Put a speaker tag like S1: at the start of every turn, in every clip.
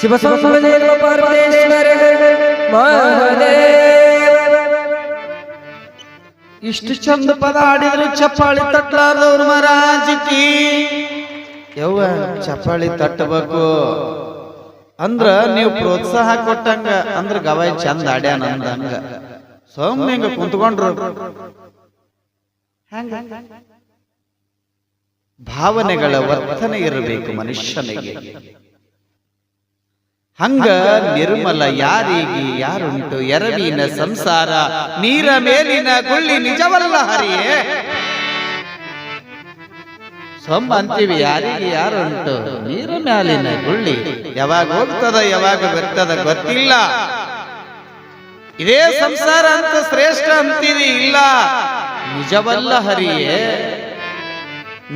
S1: ಶಿವ ಸಂಬಂಧ ಪರಮೇಶ್ವರ
S2: ಇಷ್ಟು ಚಂದ ಪದ ಆಡಿದ್ರು ಚಪ್ಪಾಳಿ ತಟ್ಟಲಾರ್ದವ್ರು ಮಹಾರಾಜಕಿ ಯವ್ವ ಚಪ್ಪಾಳಿ ತಟ್ಟಬೇಕು ಅಂದ್ರ ನೀವು ಪ್ರೋತ್ಸಾಹ ಕೊಟ್ಟಂಗ ಅಂದ್ರ ಗವಾಯಿ ಚಂದ ಆಡ್ಯಾನ ಅಂದಂಗ ಸೊಮ್ಮೆ ಹಿಂಗ ಕುಂತ್ಕೊಂಡ್ರು ಭಾವನೆಗಳ ವರ್ತನೆ ಇರಬೇಕು ಮನುಷ್ಯನಿಗೆ. ಹಂಗ ನಿರ್ಮಲ ಯಾರಿಗೆ ಯಾರುಂಟು ಎರವಿನ ಸಂಸಾರ ನೀರ ಮೇಲಿನ ಗುಳ್ಳಿ ನಿಜವಲ್ಲ ಹರಿಯೇ. ಸೊಮ್ಮ ಅಂತೀವಿ ಯಾರಿಗೆ ಯಾರುಂಟು ನೀರ ಮೇಲಿನ ಗುಳ್ಳಿ ಯಾವಾಗ ಹೋಗ್ತದ ಯಾವಾಗ ಬರ್ತದ ಗೊತ್ತಿಲ್ಲ. ಇದೇ ಸಂಸಾರ ಅಂತ ಶ್ರೇಷ್ಠ ಅಂತೀವಿ ಇಲ್ಲ ನಿಜವಲ್ಲ ಹರಿಯೇ.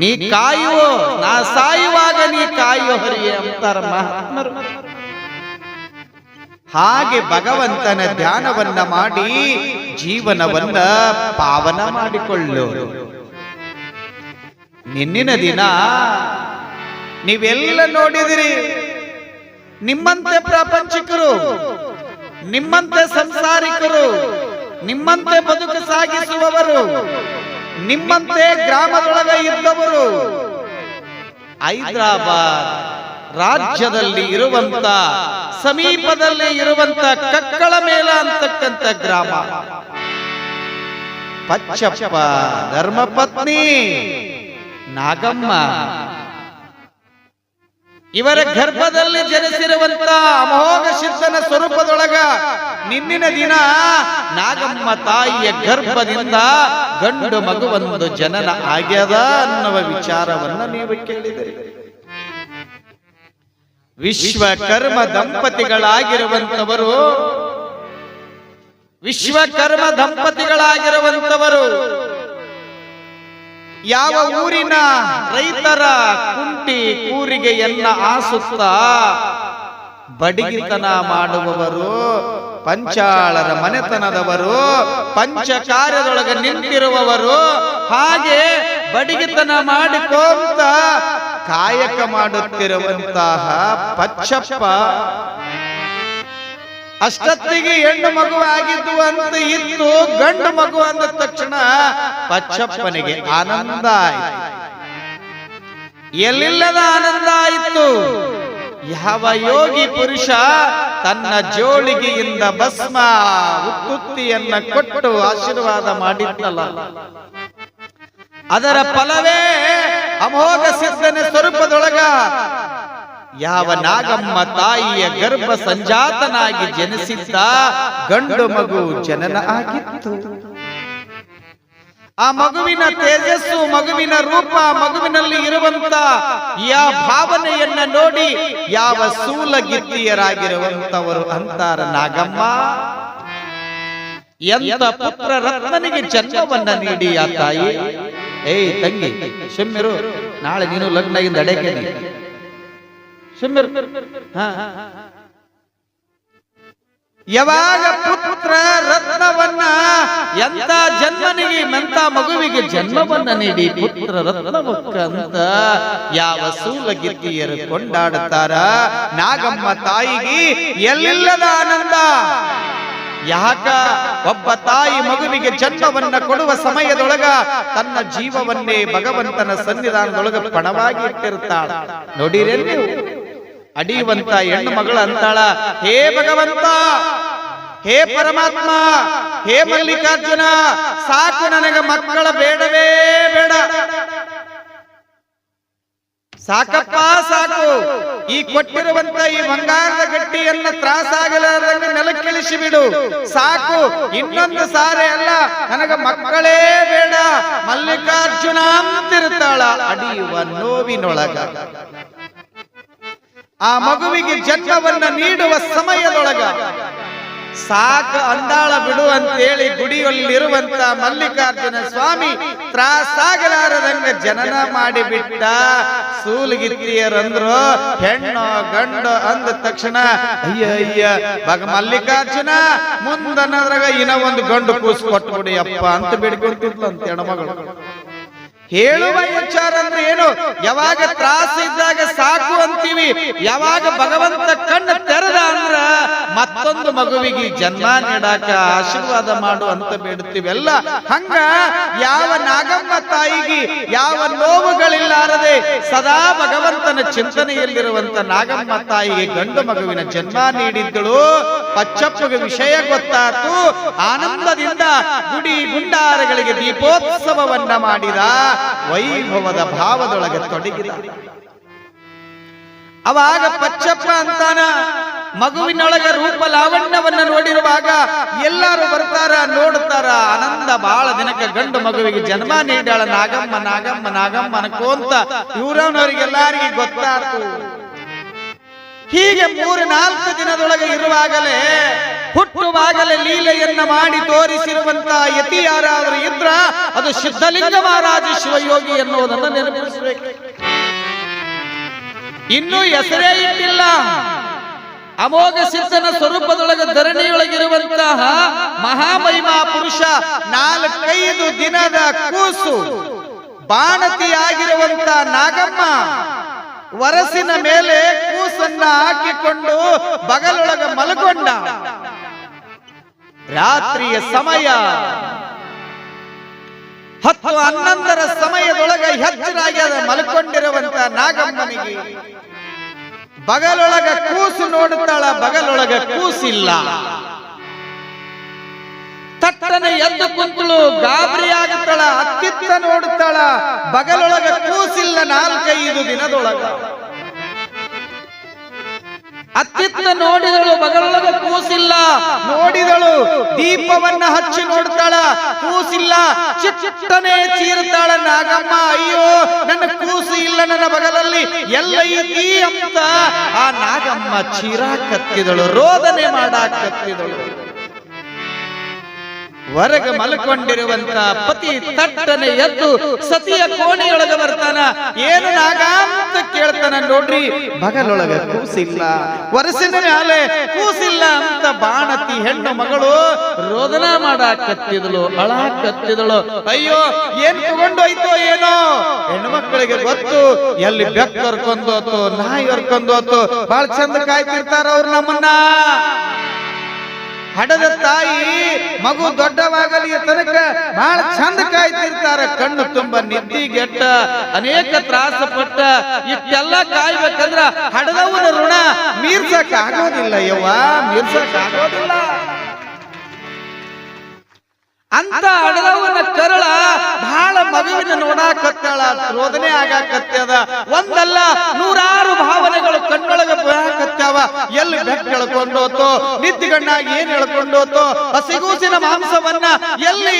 S2: ನೀ ಕಾಯುವೋ ನಾ ಸಾಯುವಾಗ ನೀ ಕಾಯುವ ಹರಿಯೇ ಅಂತಾರ ಮಹಾತ್ಮರು. ಹಾಗೆ ಭಗವಂತನ ಧ್ಯಾನವನ್ನ ಮಾಡಿ ಜೀವನವನ್ನ ಪಾವನ ಮಾಡಿಕೊಳ್ಳು. ನಿನ್ನಿನ ದಿನ ನೀವೆಲ್ಲ ನೋಡಿದಿರಿ, ನಿಮ್ಮಂತೆ ಪ್ರಾಪಂಚಿಕರು, ನಿಮ್ಮಂತೆ ಸಂಸಾರಿಕರು, ನಿಮ್ಮಂತೆ ಬದುಕು ಸಾಗಿಸುವವರು, ನಿಮ್ಮಂತೆ ಗ್ರಾಮದೊಳಗೆ ಇದ್ದವರು ಹೈದರಾಬಾದ್ ರಾಜ್ಯದಲ್ಲಿ ಇರುವಂತ ಸಮೀಪದಲ್ಲಿ ಇರುವಂತ ಕಕ್ಕಳ ಮೇಲ ಅಂತಕ್ಕಂಥ ಗ್ರಾಮ ಪಚ್ಚಪ್ಪ ಧರ್ಮಪತ್ನಿ ನಾಗಮ್ಮ ಇವರ ಗರ್ಭದಲ್ಲಿ ಜನಿಸಿರುವಂತ ಅಮೋಘ ಸಿದ್ಧನ ಸ್ವರೂಪದೊಳಗ ನಿನ್ನಿನ ದಿನ ನಾಗಮ್ಮ ತಾಯಿಯ ಗರ್ಭದಿಂದ ಗಂಡು ಮಗುವೊಂದು ಜನನ ಆಗ್ಯದ ಅನ್ನುವ ವಿಚಾರವನ್ನ ನೀವು ಕೇಳಿದಿರಿ. ವಿಶ್ವಕರ್ಮ ದಂಪತಿಗಳಾಗಿರುವಂತವರು ಯಾವ ಊರಿನ ರೈತರ ಕುಂಟಿ ಕೂರಿಗೆ ಎನ್ನ ಆಸುತ್ತಾ ಬಡಿಗಿತನ ಮಾಡುವವರು, ಪಂಚಾಳರ ಮನೆತನದವರು, ಪಂಚ ಕಾರ್ಯದೊಳಗೆ ನಿಂತಿರುವವರು, ಹಾಗೆ ಬಡಿಗಿತನ ಮಾಡಿಕೊಂತ ಕಾಯಕ ಮಾಡುತ್ತಿರುವಂತಹ ಪಚ್ಚಪ್ಪ ಅಷ್ಟೊತ್ತಿಗೆ ಹೆಣ್ಣು ಮಗು ಆಗಿದ್ದು ಅಂತ ಇತ್ತು. ಗಂಡು ಮಗು ಅಂದ ತಕ್ಷಣ ಪಚ್ಚಪ್ಪನಿಗೆ ಆನಂದ ಆಯಿತು, ಎಲ್ಲಿಲ್ಲದ ಆನಂದ ಆಯಿತು. ಯಾವ ಯೋಗಿ ಪುರುಷ ತನ್ನ ಜೋಳಿಗೆಯಿಂದ ಭಸ್ಮ ಉತ್ತುತ್ತಿಯನ್ನ ಕೊಟ್ಟು ಆಶೀರ್ವಾದ ಮಾಡಿದ್ದಲ್ಲ, ಅದರ ಫಲವೇ ಅಮೋಘ ಸಿದ್ಧನ ಸ್ವರೂಪದೊಳಗ ಯಾವ ನಾಗಮ್ಮ ತಾಯಿಯ ಗರ್ಭ ಸಂಜಾತನಾಗಿ ಜನಿಸಿದ್ದ ಗಂಡು ಮಗು ಜನನ ಆಗಿತ್ತು. ಆ ಮಗುವಿನ ತೇಜಸ್ಸು, ಮಗುವಿನ ರೂಪ, ಮಗುವಿನಲ್ಲಿ ಇರುವಂತ ಯಾವ ಭಾವನೆಯನ್ನ ನೋಡಿ ಯಾವ ಸೂಲಗಿತ್ತಿಯರಾಗಿರುವಂತವರು ಅಂತಾರ ನಾಗಮ್ಮ ಎಂತ ಪುತ್ರ ರತ್ನನಿಗೆ ಜನ್ಮವನ್ನ ನೀಡಿ ಆ ತಾಯಿ. ಏಯ್ ತಂಗಿ ಸುಮ್ಮಿರು, ನಾಳೆ ನೀನು ಲಗ್ನದಿಂದ ಅಡೆಕೆ ಸುಮ್ಮಿರು. ಯಾವಾಗ ಪುತ್ರ ರತ್ನವನ್ನ ಎಂತ ಜನ್ಮನಿಗೆ ಎಂತ ಮಗುವಿಗೆ ಜನ್ಮವನ್ನ ನೀಡಿ ಪುತ್ರ ರತ್ನವಕ್ಕ ಅಂತ ಯಾವ ಸೂಲಗಿತ್ತಿಯರು ಕೊಂಡಾಡುತ್ತಾರ, ನಾಗಮ್ಮ ತಾಯಿಗೆ ಎಲ್ಲಿಲ್ಲದ ಆನಂದ. ಯಾಕ ಒಬ್ಬ ತಾಯಿ ಮಗುವಿಗೆ ಜನ್ಮವನ್ನ ಕೊಡುವ ಸಮಯದೊಳಗ ತನ್ನ ಜೀವವನ್ನೇ ಭಗವಂತನ ಸನ್ನಿಧಾನದೊಳಗ ಪಣವಾಗಿ ಇಟ್ಟಿರುತ್ತಾಳ. ನೋಡಿರೇ ನೀವು, ಅಡಿಯುವಂತ ಹೆಣ್ಣು ಮಗಳು ಅಂತಾಳ, ಹೇ ಭಗವಂತ, ಹೇ ಪರಮಾತ್ಮ, ಹೇ ಮಲ್ಲಿಕಾರ್ಜುನ, ಸಾಕು ನನಗೆ ಮಕ್ಕಳ ಬೇಡವೇ ಬೇಡ, ಸಾಕಪ್ಪ ಸಾಕು, ಈ ಕೊಟ್ಟಿರುವಂತ ಈ ಬಂಗಾರದ ಗಟ್ಟಿಯನ್ನ ತ್ರಾಸಾಗಲಾರದಂಗೆ ನೆಲಕ್ಕಿಳಿಸಿ ಬಿಡು, ಸಾಕು, ಇನ್ನೊಂದು ಸಾರೆ ಅಲ್ಲ, ನನಗೆ ಮಕ್ಕಳೇ ಬೇಡ, ಮಲ್ಲಿಕಾರ್ಜುನ ಅಂತಿರ್ತಾಳ ಅಡಿಯುವ ನೋವಿನೊಳಗ. ಆ ಮಗುವಿಗೆ ಜನ್ಮವನ್ನ ನೀಡುವ ಸಮಯದೊಳಗ ಸಾಕು ಅಂದಾಳ ಬಿಡು ಅಂತೇಳಿ ಗುಡಿಯಲ್ಲಿರುವಂತ ಮಲ್ಲಿಕಾರ್ಜುನ ಸ್ವಾಮಿ ತ್ರಾಸಾಗಲಾರದಂಗ ಜನನ ಮಾಡಿಬಿಟ್ಟ. ಸೂಲಗಿತ್ತಿಯರಂದ್ರು ಹೆಣ್ಣು ಗಂಡು ಅಂದ ತಕ್ಷಣ ಅಯ್ಯ ಅಯ್ಯ ಮಲ್ಲಿಕಾರ್ಜುನ ಮುಂದನದ್ರಾಗ ಇನ್ನ ಒಂದು ಗಂಡು ಕೂಸು ಕೊಟ್ಬಿಡಿ ಅಪ್ಪ ಅಂತ ಬೇಡ್ಕೊಂತಿದ್ಲು ಅಂತ ಹೆಣ್ಮಗಳು. ಹೇಳುವ ವಿಚಾರ ಅಂದ್ರೆ ಏನು, ಯಾವಾಗ ತ್ರಾಸ ಇದ್ದಾಗ ಸಾಕು ಮಗುವಿ ಯಾವಾಗ ಭಗವಂತ ಕಣ್ಣು ತೆರೆದ ಅಂದ್ರ ಮತ್ತೊಂದು ಮಗುವಿಗೆ ಜನ್ಮ ನೀಡಾಕ ಆಶೀರ್ವಾದ ಮಾಡು ಅಂತ ಬೇಡುತ್ತೀವೆಲ್ಲ. ಹಂಗ ಯಾವ ನಾಗಮ್ಮ ತಾಯಿಗೆ ಯಾವ ನೋವುಗಳಿಲ್ಲಾರದೆ ಸದಾ ಭಗವಂತನ ಚಿಂತನೆಯಲ್ಲಿರುವಂತ ನಾಗಮ್ಮ ತಾಯಿಗೆ ಗಂಡು ಮಗುವಿನ ಜನ್ಮ ನೀಡಿದ್ದಳು. ಪಚ್ಚಪ್ಪಗೆ ವಿಷಯ ಗೊತ್ತಾತು. ಆನಂದದಿಂದ ಗುಡಿ ಗುಂಡಾರಗಳಿಗೆ ದೀಪೋತ್ಸವವನ್ನ ಮಾಡಿದ. ವೈಭವದ ಭಾವದೊಳಗೆ ತೊಡಗಿದ. ಅವಾಗ ಪಚ್ಚಪ್ಪ ಅಂತಾನ, ಮಗುವಿನೊಳಗ ರೂಪ ಲಾವಣ್ಯವನ್ನ ನೋಡಿರುವಾಗ ಎಲ್ಲಾರು ಬರ್ತಾರ, ನೋಡ್ತಾರ. ಆನಂದ ಬಾಳ ದಿನಕ್ಕೆ ಗಂಡು ಮಗುವಿಗೆ ಜನ್ಮ ನೀಡಾಳ ನಾಗಮ್ಮ ನಾಗಮ್ಮ ನಾಗಮ್ಮ ಅನ್ಕೋಂತ ಇವರವರಿಗೆಲ್ಲಾರಿಗೆ ಗೊತ್ತಾಯ್ತು. ಹೀಗೆ 3-4 ದಿನದೊಳಗೆ ಇರುವಾಗಲೇ ಹುಟ್ಟುವಾಗಲೇ ಲೀಲೆಯನ್ನ ಮಾಡಿ ತೋರಿಸಿರುವಂತ ಯತಿ ಯಾರಾದರೂ ಇದ್ರ ಅದು ಸಿದ್ಧಲಿಂಗ ಮಹಾರಾಜ ಶಿವಯೋಗಿ ಎನ್ನುವುದನ್ನು ನೆನಪಿಸಬೇಕು. ಇನ್ನೂ ಹೆಸರೇ ಇಟ್ಟಿಲ್ಲ. ಅಮೋಘ ಸಿದ್ಧನ ಸ್ವರೂಪದೊಳಗೆ ಧರಣಿಯೊಳಗಿರುವಂತಹ ಮಹಾಮಹಿಮಾ ಪುರುಷ 4-5 ದಿನದ ಕೂಸು ಬಾಣತಿಯಾಗಿರುವಂತ ನಾಗಮ್ಮ ವರಸಿನ ಮೇಲೆ ಕೂಸನ್ನ ಹಾಕಿಕೊಂಡು ಬಗಲೊಳಗ ಮಲಗೊಂಡ. ರಾತ್ರಿಯ ಸಮಯ 10-11ರ ಸಮಯದೊಳಗ ಎಚ್ಚರಾಗಿ ಮಲ್ಕೊಂಡಿರುವಂತ ನಾಗಮ್ಮನಿಗೆ ಬಗಲೊಳಗ ಕೂಸು ನೋಡುತ್ತಾಳ. ಬಗಲೊಳಗ ಕೂಸಿಲ್ಲ. ತಟ್ಟನೆ ಎದ್ದು ಕುಂತಳು. ಗಾಬರಿ ಆಗುತ್ತಾಳ. ಅತ್ತಿತ್ತ ನೋಡುತ್ತಾಳ. ಬಗಲೊಳಗ ಕೂಸಿಲ್ಲ. 4-5 ದಿನದೊಳಗ ಅತ್ತಿತ್ತ ನೋಡಿದಳು. ಬಗಲೊಳಗ ಕೂಸಿಲ್ಲ. ನೋಡಿದಳು. ದೀಪವನ್ನ ಹಚ್ಚಿ ನೋಡ್ತಾಳ. ಕೂಸಿಲ್ಲ. ಚಿಟ್ಟನೆ ಚೀರುತ್ತಾಳ ನಾಗಮ್ಮ. ಅಯ್ಯೋ, ನನ್ನ ಕೂಸು ಇಲ್ಲ ನನ್ನ ಬಗಲಲ್ಲಿ, ಎಲ್ಲ ಐತಿ ಅಂತ ಆ ನಾಗಮ್ಮ ಚೀರಾಕತ್ತಿದಳು. ರೋದನೆ ಮಾಡಾಕತ್ತಿದಳು. ಹೊರಗೆ ಮಲ್ಕೊಂಡಿರುವಂತ ಪತಿ ತಟ್ಟನೆ ಎದ್ದು ಸತಿಯ ಕೋಣೆಯೊಳಗೆ ಬರ್ತಾನ. ಏನು ನಾಗ ಅಂತ ಕೇಳ್ತಾನ. ನೋಡ್ರಿ, ಬಗಲೊಳಗ ಕೂಸಿಲ್ಲ, ವರಸಿನ ಮ್ಯಾಲೆ ಕೂಸಿಲ್ಲ ಅಂತ ಬಾಣತಿ ಹೆಣ್ಣು ಮಗಳು ರೋದನ ಮಾಡಾಕತ್ತಿದಳು, ಅಳಾಕತ್ತಿದಳು. ಅಯ್ಯೋ, ಏನ್ ತಗೊಂಡೋಯ್ತೋ ಏನೋ. ಹೆಣ್ಣು ಮಕ್ಕಳಿಗೆ ಗೊತ್ತು, ಎಲ್ಲಿ ಬೆಕ್ಕ ಹೊರ್ಕೊಂಡೋತು, ನಾಯಿ ಹೊರ್ಕೊಂಡೋತು. ಬಹಳ ಚಂದ ಕಾಯ್ತಿರ್ತಾರ ಅವ್ರು ನಮ್ಮನ್ನ. ಹಡದ ತಾಯಿ ಮಗು ದೊಡ್ಡವಾಗಲಿ ತನಕ ಬಹಳ ಚಂದ ಕಾಯ್ತಿರ್ತಾರ. ಕಣ್ಣು ತುಂಬ ನಿದ್ದಿಗೆಟ್ಟ ಅನೇಕ ತ್ರಾಸ ಪಟ್ಟ ಇಷ್ಟೆಲ್ಲ ಕಾಯ್ಬೇಕಂದ್ರ ಹಡದವನ ಋಣ ಮೀರ್ಸಕ್ ಆಗೋದಿಲ್ಲ. ಯವ್ವ, ಮೀರ್ಸಕ್ ಆಗೋದಿಲ್ಲ ಅಂತ ಹಡದವನ ಕರಳ ಬಹಳ ಮಗುವಿನ ನೋಡಾಕತ್ತಾಳ. ರೋದನೆ ಆಗಾಕತ್ಯದ. ಒಂದಲ್ಲ 100 ಭಾವನೆಗಳು ಕಣ್ಣೊಳಗೆ ಬರಾಕತ್ಯಾವ. ಎಲ್ಲಿ ಬೆಕ್ಕ ಎಳ್ಕೊಂಡೋತೋ, ನಿದ್ದಿಗಣ್ಣಾಗಿ ಏನ್ ಎಳ್ಕೊಂಡೋತೋ, ಹಸಿಗೂಸಿನ ಮಾಂಸವನ್ನ ಎಲ್ಲಿ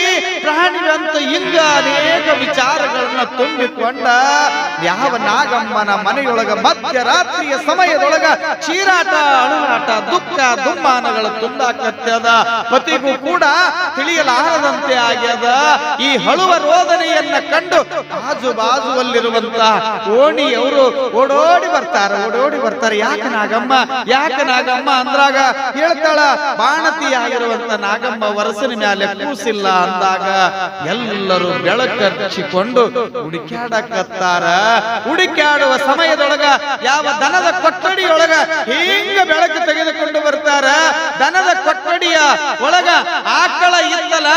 S2: ಪ್ರಾಣಿ ಅಂತ ಹಿಂಗ ಅನೇಕ ವಿಚಾರಗಳನ್ನ ತುಂಬಿಕೊಂಡ ಯಾವ ನಾಗಮ್ಮನ ಮನೆಯೊಳಗ ಮಧ್ಯರಾತ್ರಿಯ ಸಮಯದೊಳಗ ಚೀರಾಟ, ಅಳುನಾಟ, ದುಃಖ ದುಮ್ಮಾನಗಳು ತುಂಬಾಕತ್ಯದ. ಪತಿಗೂ ಕೂಡ ತಿಳಿಯಲಾರದಂತೆ ಆಗ್ಯದ. ಈ ಹಳುವ ರೋದನೆಯನ್ನ ಕಂಡು ಆಜು ಬಾಜುವಲ್ಲಿರುವಂತ ಓಣಿಯವರು ಓಡೋಡಿ ಬರ್ತಾರೆ. ಯಾಕೆ ನಾಗಮ್ಮ, ಯಾಕೆ ನಾಗಮ್ಮ ಅಂದ್ರಾಗ ಹೇಳ್ತಾಳ, ಬಾಣತಿಯಾಗಿರುವಂತ ನಾಗಮ್ಮ ವರಸಿನ ಮ್ಯಾಲೆ ಕೂಸಿಲ್ಲ ಅಂದಾಗ ಎಲ್ಲರೂ ಬೆಳಕಚ್ಚಿಕೊಂಡು ಹುಡುಕ್ಯಾಡಕತ್ತಾರ. ಹುಡುಕ್ಯಾಡುವ ಸಮಯದೊಳಗ ಯಾವ ದನದ ಕೊಠಡಿಯೊಳಗ ಹಿಂಗ ಬೆಳಕು ತೆಗೆದುಕೊಂಡು ಬರ್ತಾರ. ದನದ ಕೊಠಡಿಯ ಒಳಗ ಆಕಳ ಇತ್ತಲ,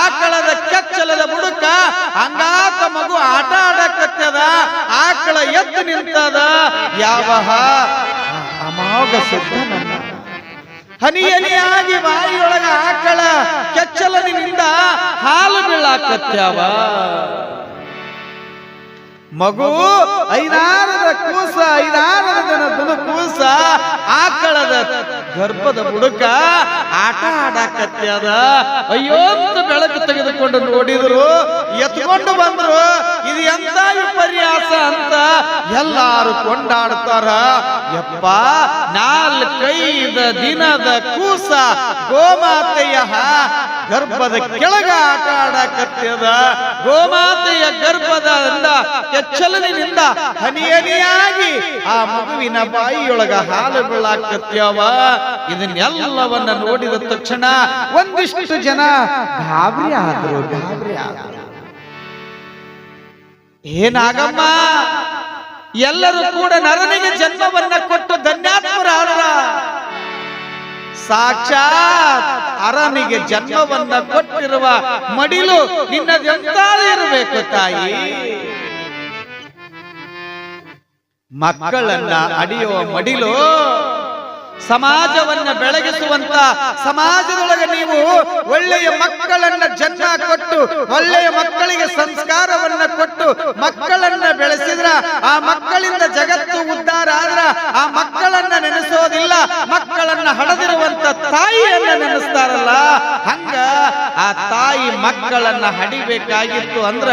S2: ಆಕಳದ ಕೆಚ್ಚಲದ ಬುಡಕ ಹಂಗಾತ ಮಗು ಆಟ ಆಡಕತ್ತದ. ಆಕಳ ಎದ್ದು ನಿಂತದ. ಯಾವ ಅಮೋಘ ಸಿದ್ಧನನ್ನ ಹನಿ ಹನಿಯಾಗಿ ಬಾಯಿಯೊಳಗ ಆಕಳ ಕೆಚ್ಚಲನಿಂದ ಹಾಲು ಬೀಳಾಕತ್ಯಾವ. ಮಗು 5-6 ಕೂಸ, 5-6 ದಿನದ ಕೂಸ ಆಕಳದ ಗರ್ಭದ ಬುಡಕ ಆಟ ಆಡಾಕತ್ಯದ. ಅಯ್ಯೋ ಅಂತ ಬೆಳಕು ತೆಗೆದುಕೊಂಡು ನೋಡಿದ್ರು, ಎತ್ಕೊಂಡು ಬಂದ್ರು. ಇದು ಎಂತ ವಿಪರ್ಯಾಸ ಅಂತ ಎಲ್ಲಾರು ಕೊಂಡಾಡ್ತಾರ. ಯಪ್ಪ, 4-5 ದಿನದ ಕೂಸ ಗೋಮಾತೆಯ ಗರ್ಭದ ಕೆಳಗ ಆಟ ಆಡಾಕತ್ಯದ. ಗೋಮಾತೆಯ ಗರ್ಭದ ಕೆಚ್ಚಲನಿಂದ ಹನಿ ಹನಿಯಾಗಿ ಆ ಮಗುವಿನ ಬಾಯಿಯೊಳಗ ಹಾಲು ಬೀಳಾಕತ್ಯಾವ. ಇದನ್ನೆಲ್ಲವನ್ನ ನೋಡಿದ ತಕ್ಷಣ ಒಂದಿಷ್ಟು ಜನ ಗಾಬರಿ ಆದ್ರು. ಏನಾಗಮ್ಮ, ಎಲ್ಲರೂ ಕೂಡ ನರನಿಗೆ ಜನ್ಮವನ್ನ ಕೊಟ್ಟು ಧನ್ಯಾತ್ಮರಾದ್ರ. ಸಾಕ್ಷಾತ್ ಅರನಿಗೆ ಜನ್ಮವನ್ನ ಕೊಟ್ಟಿರುವ ಮಡಿಲು ನಿನ್ನದೆಂತಾದೇ ಇರಬೇಕು ತಾಯಿ. ಮಕ್ಕಳನ್ನ ಅಡಿಯುವ ಮಡಿಲು ಸಮಾಜವನ್ನ ಬೆಳಗಿಸುವಂತ, ಸಮಾಜದೊಳಗೆ ನೀವು ಒಳ್ಳೆಯ ಮಕ್ಕಳನ್ನ ಜನ್ಮ ಕೊಟ್ಟು ಒಳ್ಳೆಯ ಮಕ್ಕಳಿಗೆ ಸಂಸ್ಕಾರವನ್ನ ಕೊಟ್ಟು ಮಕ್ಕಳನ್ನ ಬೆಳೆಸಿದ್ರ ಆ ಮಕ್ಕಳಿಂದ ಜಗತ್ತು ಉದ್ಧಾರ ಆದ್ರ ಆ ಮಕ್ಕಳನ್ನ ನೆನೆಸೋದಿಲ್ಲ, ಮಕ್ಕಳನ್ನ ಹಡದಿರುವಂತ ತಾಯಿಯನ್ನ ನೆನೆಸ್ತಾರಲ್ಲ. ಹಂಗ ಆ ತಾಯಿ ಮಕ್ಕಳನ್ನ ಹಡಿಬೇಕಾಗಿತ್ತು ಅಂದ್ರ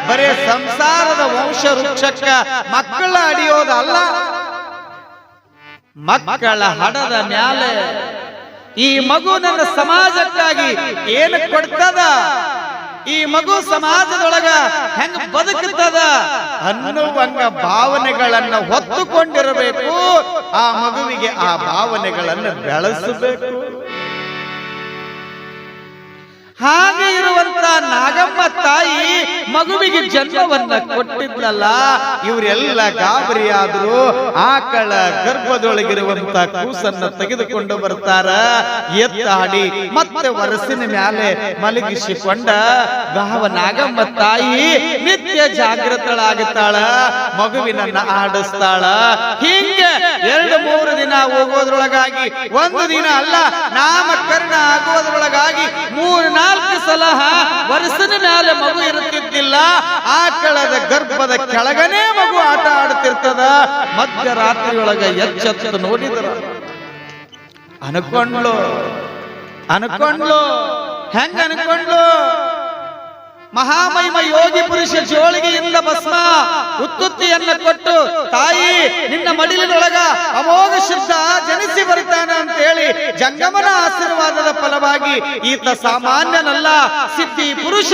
S2: ಬರೇ ಸಂಸಾರದ ವಂಶ ವೃಕ್ಷಕ್ಕ ಮಕ್ಕಳ ಹಡಿಯೋದಲ್ಲ, ಮಕ್ಕಳ ಹಡದ ಮ್ಯಾಲೆ ಈ ಮಗು ನನ್ನ ಸಮಾಜಕ್ಕಾಗಿ ಏನು ಕೊಡ್ತದ, ಈ ಮಗು ಸಮಾಜದೊಳಗ ಹೆಂಗ ಬದುಕುತ್ತದ ಅನ್ನುವಂಗ ಭಾವನೆಗಳನ್ನ ಹೊತ್ತುಕೊಂಡಿರಬೇಕು. ಆ ಮಗುವಿಗೆ ಆ ಭಾವನೆಗಳನ್ನು ಬೆಳೆಸಬೇಕು. ಹಾಗೆ ಇರುವಂತ ನಾಗಮ್ಮ ತಾಯಿ ಮಗುವಿಗೆ ಜನ್ಮವನ್ನ ಕೊಟ್ಟಿದ್ಲಲ್ಲ. ಇವರೆಲ್ಲ ಗಾಬರಿಯಾದ್ರು. ಆಕಳ ಗರ್ಭದೊಳಗಿರುವಂತ ಕೂಸನ್ನ ತೆಗೆದುಕೊಂಡು ಬರ್ತಾರ, ಎತ್ತಾಡಿ ಮತ್ತೆ ವರಸಿನ ಮ್ಯಾಲೆ ಮಲಗಿಸಿಕೊಂಡ ನಾಗಮ್ಮ ತಾಯಿ ನಿತ್ಯ ಜಾಗೃತಳಾಗುತ್ತಾಳ, ಮಗುವಿನನ್ನ ಆಡಿಸ್ತಾಳ. ಹೀಗೆ 2-3 ದಿನ ಹೋಗೋದ್ರೊಳಗಾಗಿ, ಒಂದು ದಿನ ಅಲ್ಲ ನಾಮಕರಣ ಆಗೋದ್ರೊಳಗಾಗಿ 3-4 ಸಲ ವರ್ಷದ ಮೇಲೆ ಮಗು ಇರುತ್ತಿದ್ದಿಲ್ಲ. ಆಕಳದ ಗರ್ಭದ ಕೆಳಗನೆ ಮಗು ಆಟ ಆಡುತ್ತಿರ್ತದ. ಮಧ್ಯರಾತ್ರಿಯೊಳಗ ಎಚ್ಚೆತ್ತು ನೋಡಿದ್ರ ಅನ್ಕೊಂಡ್ಲು ಹೆಂಗ ಅನ್ಕೊಂಡ್ಲು, ಮಹಾಮಹಿಮ ಯೋಗಿ ಪುರುಷ ಜೋಳಿಗೆಯಿಂದ ಭಸ್ಮ ಉತ್ತುತ್ತಿಯನ್ನ ಕೊಟ್ಟು, ತಾಯಿ ನಿನ್ನ ಮಡಿಲಿನೊಳಗ ಅಮೋಘ ಶುದ್ಧ ಜನಿಸಿ ಬರ್ತಾನ ಅಂತ ಹೇಳಿ ಜಂಗಮನ ಆಶೀರ್ವಾದದ ಫಲವಾಗಿ ಈತ ಸಾಮಾನ್ಯನಲ್ಲ, ಸಿದ್ಧಿ ಪುರುಷ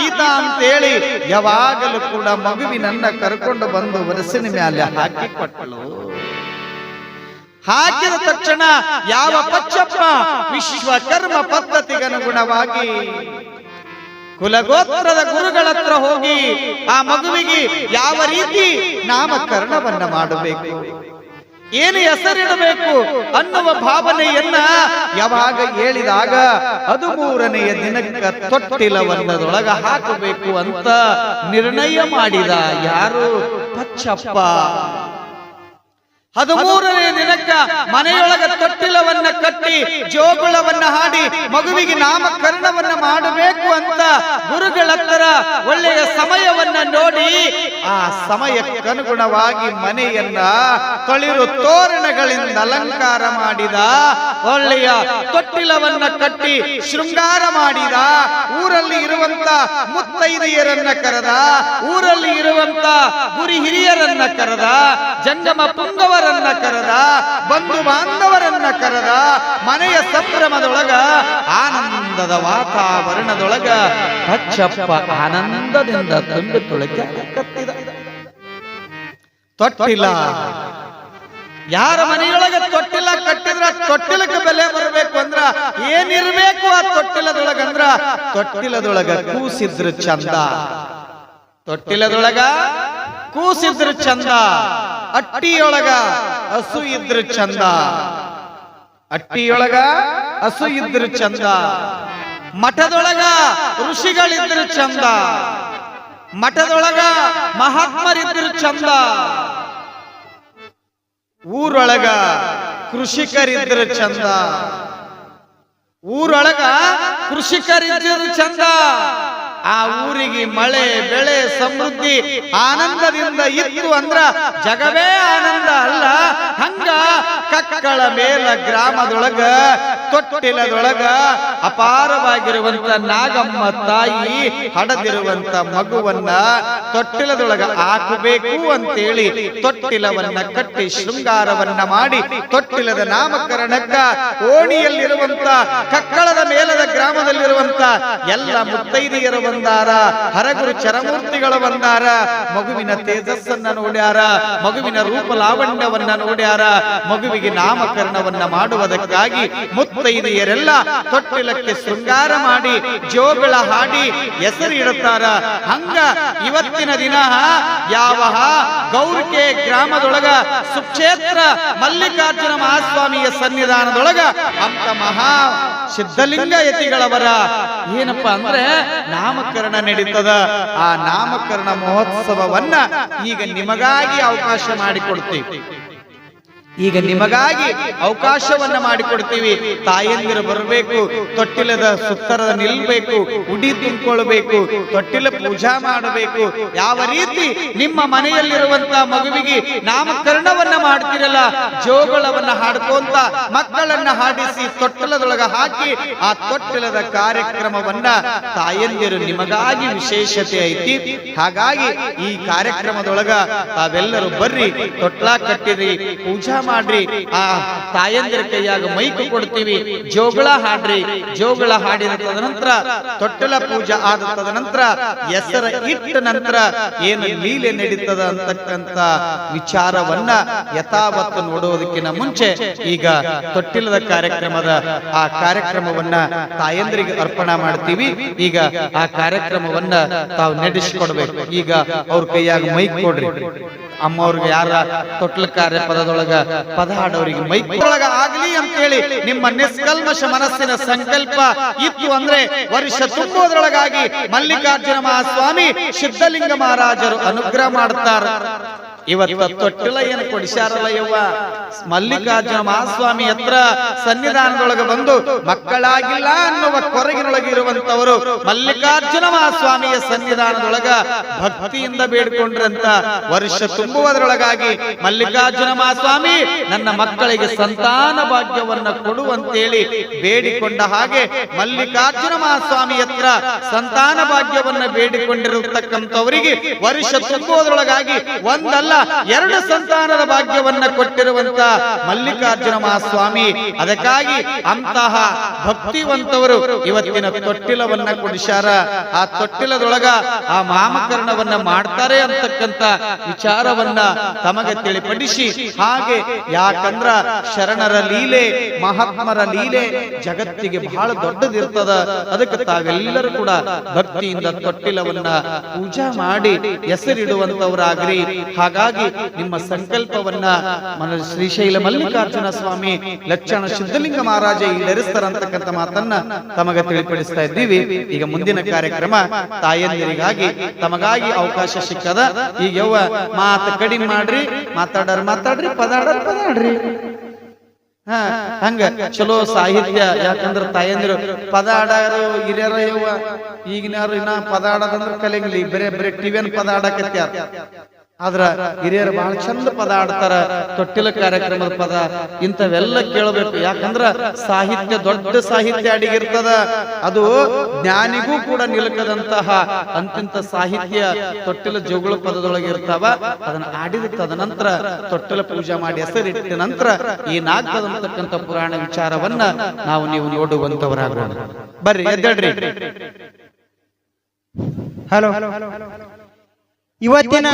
S2: ಈತ ಅಂತೇಳಿ ಯಾವಾಗಲೂ ಕೂಡ ಮಗುವಿನನ್ನ ಕರ್ಕೊಂಡು ಬಂದು ವರಸಿನ ಮ್ಯಾಲೆ ಹಾಕಿ ಕೊಟ್ಟಳು. ಹಾಕಿದ ತಕ್ಷಣ ಯಾವ ಪಚ್ಚಪ್ಪ ವಿಶ್ವಕರ್ಮ ಪದ್ಧತಿಗನುಗುಣವಾಗಿ ಕುಲಗೋತ್ರದ ಗುರುಗಳ ಹತ್ರ ಹೋಗಿ ಆ ಮಗುವಿಗೆ ಯಾವ ರೀತಿ ನಾಮಕರಣವನ್ನ ಮಾಡಬೇಕು, ಏನು ಹೆಸರಿಡಬೇಕು ಅನ್ನುವ ಭಾವನೆಯನ್ನ ಯಾವಾಗ ಹೇಳಿದಾಗ 13ನೆಯ ದಿನಕ್ಕ ತೊಟ್ಟಿಲವನ್ನದೊಳಗ ಹಾಕಬೇಕು ಅಂತ ನಿರ್ಣಯ ಮಾಡಿದ ಯಾರು? ಪಚ್ಚಪ್ಪ. 13ನೇ ದಿನಕ್ಕ ಮನೆಯೊಳಗ ತೊಟ್ಟಿಲವನ್ನ ಕಟ್ಟಿ ಜೋಗುಳವನ್ನ ಹಾಡಿ ಮಗುವಿಗೆ ನಾಮಕರಣವನ್ನ ಮಾಡಬೇಕು ಅಂತ ಗುರುಗಳ ಹತ್ರ ಒಳ್ಳೆಯ ಸಮಯವನ್ನ ನೋಡಿ ಆ ಸಮಯಕ್ಕನುಗುಣವಾಗಿ ಮನೆಯನ್ನ ತಳಿರು ತೋರಣಗಳಿಂದ ಅಲಂಕಾರ ಮಾಡಿದ, ಒಳ್ಳೆಯ ತೊಟ್ಟಿಲವನ್ನ ಕಟ್ಟಿ ಶೃಂಗಾರ ಮಾಡಿದ. ಊರಲ್ಲಿ ಇರುವಂತ ಮುತ್ತೈದೆಯರನ್ನ ಕರೆದ, ಊರಲ್ಲಿ ಇರುವಂತ ಗುರಿ ಹಿರಿಯರನ್ನ ಕರೆದ, ಜಂಗಮ ಪುಂಗವ ಕರೆದ, ಬಂಧು ಬಾಂಧವರನ್ನ ಕರೆದ. ಮನೆಯ ಸಂಭ್ರಮದೊಳಗ ಆನಂದದ ವಾತಾವರಣದೊಳಗ ಪಚ್ಚಪ್ಪ ಆನಂದದಿಂದ ತುಂಬಿ ತುಳಕೆ ಕತ್ತಿದ. ತೊಟ್ಟಿಲ ಯಾರ ಮನೆಯೊಳಗ ತೊಟ್ಟಿಲ ಕಟ್ಟಿದ್ರ ತೊಟ್ಟಿಲಕ್ಕೆ ಬೆಲೆ ಬರಬೇಕು ಅಂದ್ರ ಏನಿರ್ಬೇಕು ಆ ತೊಟ್ಟಿಲದೊಳಗಂದ್ರ ತೊಟ್ಟಿಲದೊಳಗ ಕೂಸಿದ್ರ ಚಂದ, ತೊಟ್ಟಿಲದೊಳಗ ಕೂಸಿದ್ರ ಚಂದ, ಅಟ್ಟಿಯೊಳಗ ಹಸು ಇದ್ರ ಚಂದ, ಅಟ್ಟಿಯೊಳಗ ಹಸು ಇದ್ರ ಚಂದ, ಮಠದೊಳಗ ಋಷಿಗಳಿದ್ರ ಚಂದ, ಮಠದೊಳಗ ಮಹಾತ್ಮರಿದ್ರ ಚಂದ, ಊರೊಳಗ ಕೃಷಿಕರಿದ್ರ ಚಂದ, ಊರೊಳಗ ಕೃಷಿಕರಿದ್ರ ಚಂದ. ಆ ಊರಿಗೆ ಮಳೆ ಬೆಳೆ ಸಮೃದ್ಧಿ ಆನಂದದಿಂದ ಇತ್ತು ಅಂದ್ರ ಜಗವೇ ಆನಂದ ಅಲ್ಲ. ಹಂಗ ಕಕ್ಕಳ ಮೇಲ ಗ್ರಾಮದೊಳಗ ತೊಟ್ಟಿಲದೊಳಗ ಅಪಾರವಾಗಿರುವಂತ ನಾಗಮ್ಮ ತಾಯಿ ಹಡದಿರುವಂತ ಮಗುವನ್ನ ತೊಟ್ಟಿಲದೊಳಗ ಹಾಕಬೇಕು ಅಂತೇಳಿ ತೊಟ್ಟಿಲವನ್ನ ಕಟ್ಟಿ ಶೃಂಗಾರವನ್ನ ಮಾಡಿ ತೊಟ್ಟಿಲದ ನಾಮಕರಣಕ್ಕ ಓಣಿಯಲ್ಲಿರುವಂತ ಕಕ್ಕಳದ ಮೇಲದ ಗ್ರಾಮದಲ್ಲಿರುವಂತ ಎಲ್ಲ ಮುತ್ತೈದೆಯರ ಬಂದಾರ, ಹರಗುರು ಚರಮೂರ್ತಿಗಳು ಬಂದಾರ. ಮಗುವಿನ ತೇಜಸ್ಸನ್ನ ನೋಡ್ಯಾರ, ಮಗುವಿನ ರೂಪ ಲಾವಣ್ಯವನ್ನ ನೋಡ್ಯಾರ. ಮಗುವಿಗೆ ನಾಮಕರಣವನ್ನ ಮಾಡುವುದಕ್ಕಾಗಿ ಮುತ್ತೈದೆಯರೆಲ್ಲ ತೊಟ್ಟಿಲ ದೇಗುಲಕ್ಕೆ ಶೃಂಗಾರ ಮಾಡಿ ಜೋಗಳ ಹಾಡಿ ಹೆಸರು ಇಡುತ್ತಾರ. ಹಂಗ ಇವತ್ತಿನ ದಿನ ಯಾವ ಗೌರಿಕೆ ಗ್ರಾಮದೊಳಗ ಸುಕ್ಷೇತ್ರ ಮಲ್ಲಿಕಾರ್ಜುನ ಮಹಾಸ್ವಾಮಿಯ ಸನ್ನಿಧಾನದೊಳಗ ಅಂತ ಮಹಾ ಸಿದ್ಧಲಿಂಗ ಯತಿಗಳವರ ಏನಪ್ಪಾ ಅಂದ್ರೆ ನಾಮಕರಣ ನಡೀತದ. ಆ ನಾಮಕರಣ ಮಹೋತ್ಸವವನ್ನ ಈಗ ನಿಮಗಾಗಿ ಅವಕಾಶ ಮಾಡಿಕೊಡ್ತೀವಿ. ಈಗ ನಿಮಗಾಗಿ ಅವಕಾಶವನ್ನ ಮಾಡಿಕೊಡ್ತೀವಿ. ತಾಯಂದಿರು ಬರಬೇಕು, ತೊಟ್ಟಿಲದ ಸುತ್ತರದ ನಿಲ್ಬೇಕು, ಉಡಿ ತುಂಬಿಕೊಳ್ಬೇಕು, ತೊಟ್ಟಿಲ ಪೂಜಾ ಮಾಡಬೇಕು. ಯಾವ ರೀತಿ ನಿಮ್ಮ ಮನೆಯಲ್ಲಿರುವಂತಹ ಮಗುವಿಗೆ ನಾಮಕರಣವನ್ನ ಮಾಡ್ತಿರಲ್ಲ, ಜೋಗಳವನ್ನ ಹಾಡ್ಕೊಂತ ಮಕ್ಕಳನ್ನ ಹಾಡಿಸಿ ತೊಟ್ಟಿಲದೊಳಗ ಹಾಕಿ ಆ ತೊಟ್ಟಿಲದ ಕಾರ್ಯಕ್ರಮವನ್ನ ತಾಯಂದಿರು ನಿಮಗಾಗಿ ವಿಶೇಷತೆ ಐತಿ. ಹಾಗಾಗಿ ಈ ಕಾರ್ಯಕ್ರಮದೊಳಗ ತಾವೆಲ್ಲರೂ ಬರ್ರಿ, ತೊಟ್ಲ ಕಟ್ಟಿರಿ, ಪೂಜಾ ಮಾಡ್ರಿ. ಆ ತಾಯಂದಿರ ಕೈಯಾಗ ಮೈಕು ಕೊಡ್ತೀವಿ, ಜೋಗಳ ಹಾಡ್ರಿ. ಜೋಗಳ ಹಾಡಿದ ತದನಂತರ ತೊಟ್ಟಲ ಪೂಜಾ ಆದ ತದನಂತರ ಹೆಸರ ಇಟ್ಟ ನಂತರ ಏನು ಲೀಲೆ ನಡೀತದ ಅಂತಕ್ಕಂತ ವಿಚಾರವನ್ನ ಯಥಾವತ್ತು ನೋಡುವುದಕ್ಕಿಂತ ಮುಂಚೆ ಈಗ ತೊಟ್ಟಿಲದ ಕಾರ್ಯಕ್ರಮದ ಆ ಕಾರ್ಯಕ್ರಮವನ್ನ ತಾಯಂದ್ರಿಗೆ ಅರ್ಪಣಾ ಮಾಡ್ತೀವಿ. ಈಗ ಆ ಕಾರ್ಯಕ್ರಮವನ್ನ ತಾವು ನಡೆಸಿಕೊಡ್ಬೇಕು. ಈಗ ಅವ್ರ ಕೈಯಾಗ ಮೈಕ್ ಕೊಡ್ರಿ. ಅಮ್ಮವ್ರಿಗೆ ಯಾರ ತೊಟ್ಲ ಕಾರ್ಯ ಪದದೊಳಗ ಪದ ಹಾಡೋರಿಗೆ ಮೈಕ್ ಒಳಗ ಆಗ್ಲಿ ಅಂತೇಳಿ ನಿಮ್ಮ ನಿಷ್ಕಲ್ಮಶ ಮನಸ್ಸಿನ ಸಂಕಲ್ಪ ಇತ್ತು ಅಂದ್ರೆ ವರ್ಷ ತುಂಬೋದ್ರೊಳಗಾಗಿ ಮಲ್ಲಿಕಾರ್ಜುನ ಮಹಾಸ್ವಾಮಿ ಸಿದ್ಧಲಿಂಗ ಮಹಾರಾಜರು ಅನುಗ್ರಹ ಮಾಡ್ತಾರ. ಇವತ್ತು ತೊಟ್ಟಿಲ ಏನು ಕೊಡಿಸ್ಯಾರಲ್ಲ ಯವ್ವ, ಮಲ್ಲಿಕಾರ್ಜುನ ಮಹಾಸ್ವಾಮಿ ಹತ್ರ ಸನ್ನಿಧಾನದೊಳಗೆ ಬಂದು ಮಕ್ಕಳಾಗಿಲ್ಲ ಅನ್ನುವ ಕೊರಗಿನೊಳಗಿರುವಂತವರು ಮಲ್ಲಿಕಾರ್ಜುನ ಮಹಾಸ್ವಾಮಿಯ ಸನ್ನಿಧಾನದೊಳಗ ಭಕ್ತಿಯಿಂದ ಬೇಡಿಕೊಂಡ್ರಂತ ವರ್ಷ ತುಂಬುವುದರೊಳಗಾಗಿ ಮಲ್ಲಿಕಾರ್ಜುನ ಮಹಾಸ್ವಾಮಿ ನನ್ನ ಮಕ್ಕಳಿಗೆ ಸಂತಾನ ಭಾಗ್ಯವನ್ನ ಕೊಡುವಂತೇಳಿ ಬೇಡಿಕೊಂಡ ಹಾಗೆ ಮಲ್ಲಿಕಾರ್ಜುನ ಮಹಾಸ್ವಾಮಿ ಹತ್ರ ಸಂತಾನ ಭಾಗ್ಯವನ್ನ ಬೇಡಿಕೊಂಡಿರತಕ್ಕಂಥವರಿಗೆ ವರ್ಷ ತುಂಬುವುದರೊಳಗಾಗಿ ಒಂದಲ್ಲ ಎರಡು ಸಂತಾನದ ಭಾಗ್ಯವನ್ನ ಕೊಟ್ಟಿರುವಂತ ಮಲ್ಲಿಕಾರ್ಜುನ ಮಹಾಸ್ವಾಮಿ. ಅದಕ್ಕಾಗಿ ಅಂತಹ ಭಕ್ತಿವಂತವರು ಇವತ್ತಿನ ತೊಟ್ಟಿಲವನ್ನ ಕೊಡಿಸ್ಯಾರ. ಆ ತೊಟ್ಟಿಲದೊಳಗ ಆ ನಾಮಕರಣವನ್ನ ಮಾಡ್ತಾರೆ ಅಂತಕ್ಕಂತ ವಿಚಾರವನ್ನ ತಮಗೆ ತಿಳಿಪಡಿಸಿ, ಹಾಗೆ ಯಾಕಂದ್ರ ಶರಣರ ಲೀಲೆ ಮಹಾತ್ಮರ ಲೀಲೆ ಜಗತ್ತಿಗೆ ಬಹಳ ದೊಡ್ಡದಿರ್ತದ. ಅದಕ್ಕೆ ತಾವೆಲ್ಲರೂ ಕೂಡ ಭಕ್ತಿಯಿಂದ ತೊಟ್ಟಿಲವನ್ನ ಪೂಜಾ ಮಾಡಿ ಹೆಸರಿಡುವಂತವರಾಗ್ರಿ. ಹಾಗಾಗಿ ನಿಮ್ಮ ಸಂಕಲ್ಪವನ್ನ ಶ್ರೀಶೈಲ ಮಲ್ಲಿಕಾರ್ಜುನ ಸ್ವಾಮಿ ಲಕ್ಷಣ ಸಿದ್ಧಲಿಂಗ ಮಹಾರಾಜ ಈಡೇರಿಸ್ತಾರಂತಕ್ಕಂಥ ಮಾತನ್ನ ತಮಗೆ ತಿಳಿಪಡಿಸ್ತಾ ಇದ್ದೀವಿ. ಈಗ ಮುಂದಿನ ಕಾರ್ಯಕ್ರಮ ತಾಯಂದಿರಿಗಾಗಿ ತಮಗಾಗಿ ಅವಕಾಶ ಸಿಕ್ಕದ. ಈಗ ಯವ್ವ ಮಾತು ಕಡಿಮೆ ಮಾಡ್ರಿ, ಮಾತಾಡ್ರಿ, ಪದಾಡ್ರಿ. ಹಂಗ ಚಲೋ ಸಾಹಿತ್ಯ. ಯಾಕಂದ್ರ ತಾಯಂದಿರು ಪದ ಆಡಾರು ಹಿರಿಯರ ಯವ್ವ, ಈಗಿನಾರು ಇನ್ನ ಪದ ಆಡೋದಂದ್ರ ಕಲೆಂಗಿಲ್ಲ, ಬರೇ ಟಿವಿಯನ್ ಪದ ಆಡಕತ್ಯಾರ. ಆದ್ರ ಹಿರಿಯರು ಬಹಳ ಚಂದ ಪದ ಆಡ್ತಾರ. ತೊಟ್ಟಿಲ ಕಾರ್ಯಕ್ರಮದ ಪದ ಇಂಥವೆಲ್ಲ ಕೇಳಬೇಕು. ಯಾಕಂದ್ರ ಸಾಹಿತ್ಯ ದೊಡ್ಡ ಸಾಹಿತ್ಯ ಅಡಿಗಿರ್ತದ. ಅದು ಜ್ಞಾನಿಗೂ ಕೂಡ ನಿಲುಕದಂತಹ ಅಂತಿಂತ ಸಾಹಿತ್ಯ ತೊಟ್ಟಿಲ ಜೋಗುಳ ಪದದೊಳಗೆ ಇರ್ತಾವ. ಅದನ್ನ ಆಡಿದ ತದನಂತರ ತೊಟ್ಟಿಲ ಪೂಜಾ ಮಾಡಿ ಹೆಸರಿಟ್ಟ ನಂತರ ಏನಾಗ್ತದಂತಕ್ಕಂಥ ಪುರಾಣ ವಿಚಾರವನ್ನ ನಾವು ನೀವು ನೋಡುವಂತವರಾಗೋಣ. ಬರ್ರಿ, ಎದ್ದೇಳ್ರಿ.
S3: ಹಲೋ, ಇವತ್ತಿನ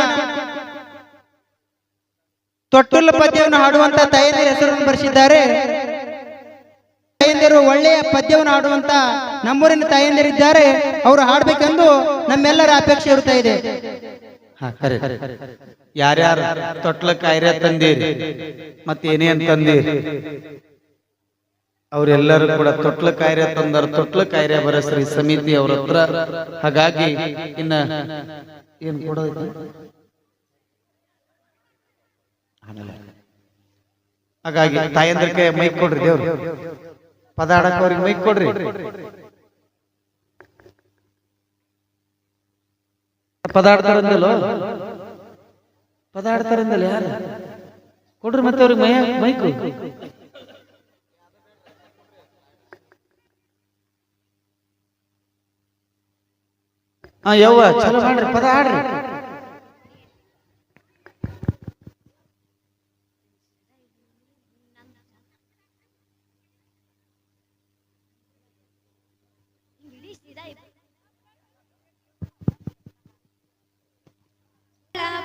S3: ತೊಟ್ಟಲ ಪದ್ಯವನ್ನು ಹಾಡುವಂತ ತಾಯಂದಿರ ಹೆಸರನ್ನು ಬರೆಸಿದ್ದಾರೆ. ತಾಯಂದಿರು ಒಳ್ಳೆಯ ಪದ್ಯವನ್ನು ಹಾಡುವಂತ ನಮ್ಮೂರಿನ ತಾಯಂದಿರಿದ್ದಾರೆ. ಅವರು ಹಾಡ್ಬೇಕೆಂದು ನಮ್ಮೆಲ್ಲರ ಅಪೇಕ್ಷೆ ಇರುತ್ತಾ ಇದೆ.
S2: ಯಾರ್ಯಾರು ತೊಟ್ಲ ಕಾಯ್ರೆ ತಂದೀರಿ ಮತ್ತೇನೇನ್ ತಂದೀರಿ? ಅವರೆಲ್ಲರೂ ಕೂಡ ತೊಟ್ಲ ಕಾಯ್ರೆ ತಂದರ. ತೊಟ್ಲ ಕಾಯ್ರೆ ಬರಸ್ರಿ ಸಮಿತಿ ಅವ್ರ ಹತ್ರ. ಹಾಗಾಗಿ ಇನ್ನ ಏನ್ ಕೊಡೋದು? ಹಾಗಾಗಿ ತಾಯಂದ್ರಕ್ಕೆ ಮೈಕ್ ಕೊಡ್ರಿ. ದೇವ್ರು ಪದ ಆಡಕ್ ಅವ್ರಿಗೆ ಮೈಕ್ ಕೊಡ್ರಿ. ಪದ ಆಡ್ತಾರಂದಲ್ಲೋ, ಪದ ಆಡ್ತಾರಂದಲ್ಲ ಯಾರು ಕೊಡ್ರಿ ಮತ್ತೆ ಅವ್ರಿಗೆ ಮೈಕು. ಯವ್ವ ಚಲೋ ಮಾಡ್ರಿ, ಪದ ಆಡ್ರಿ.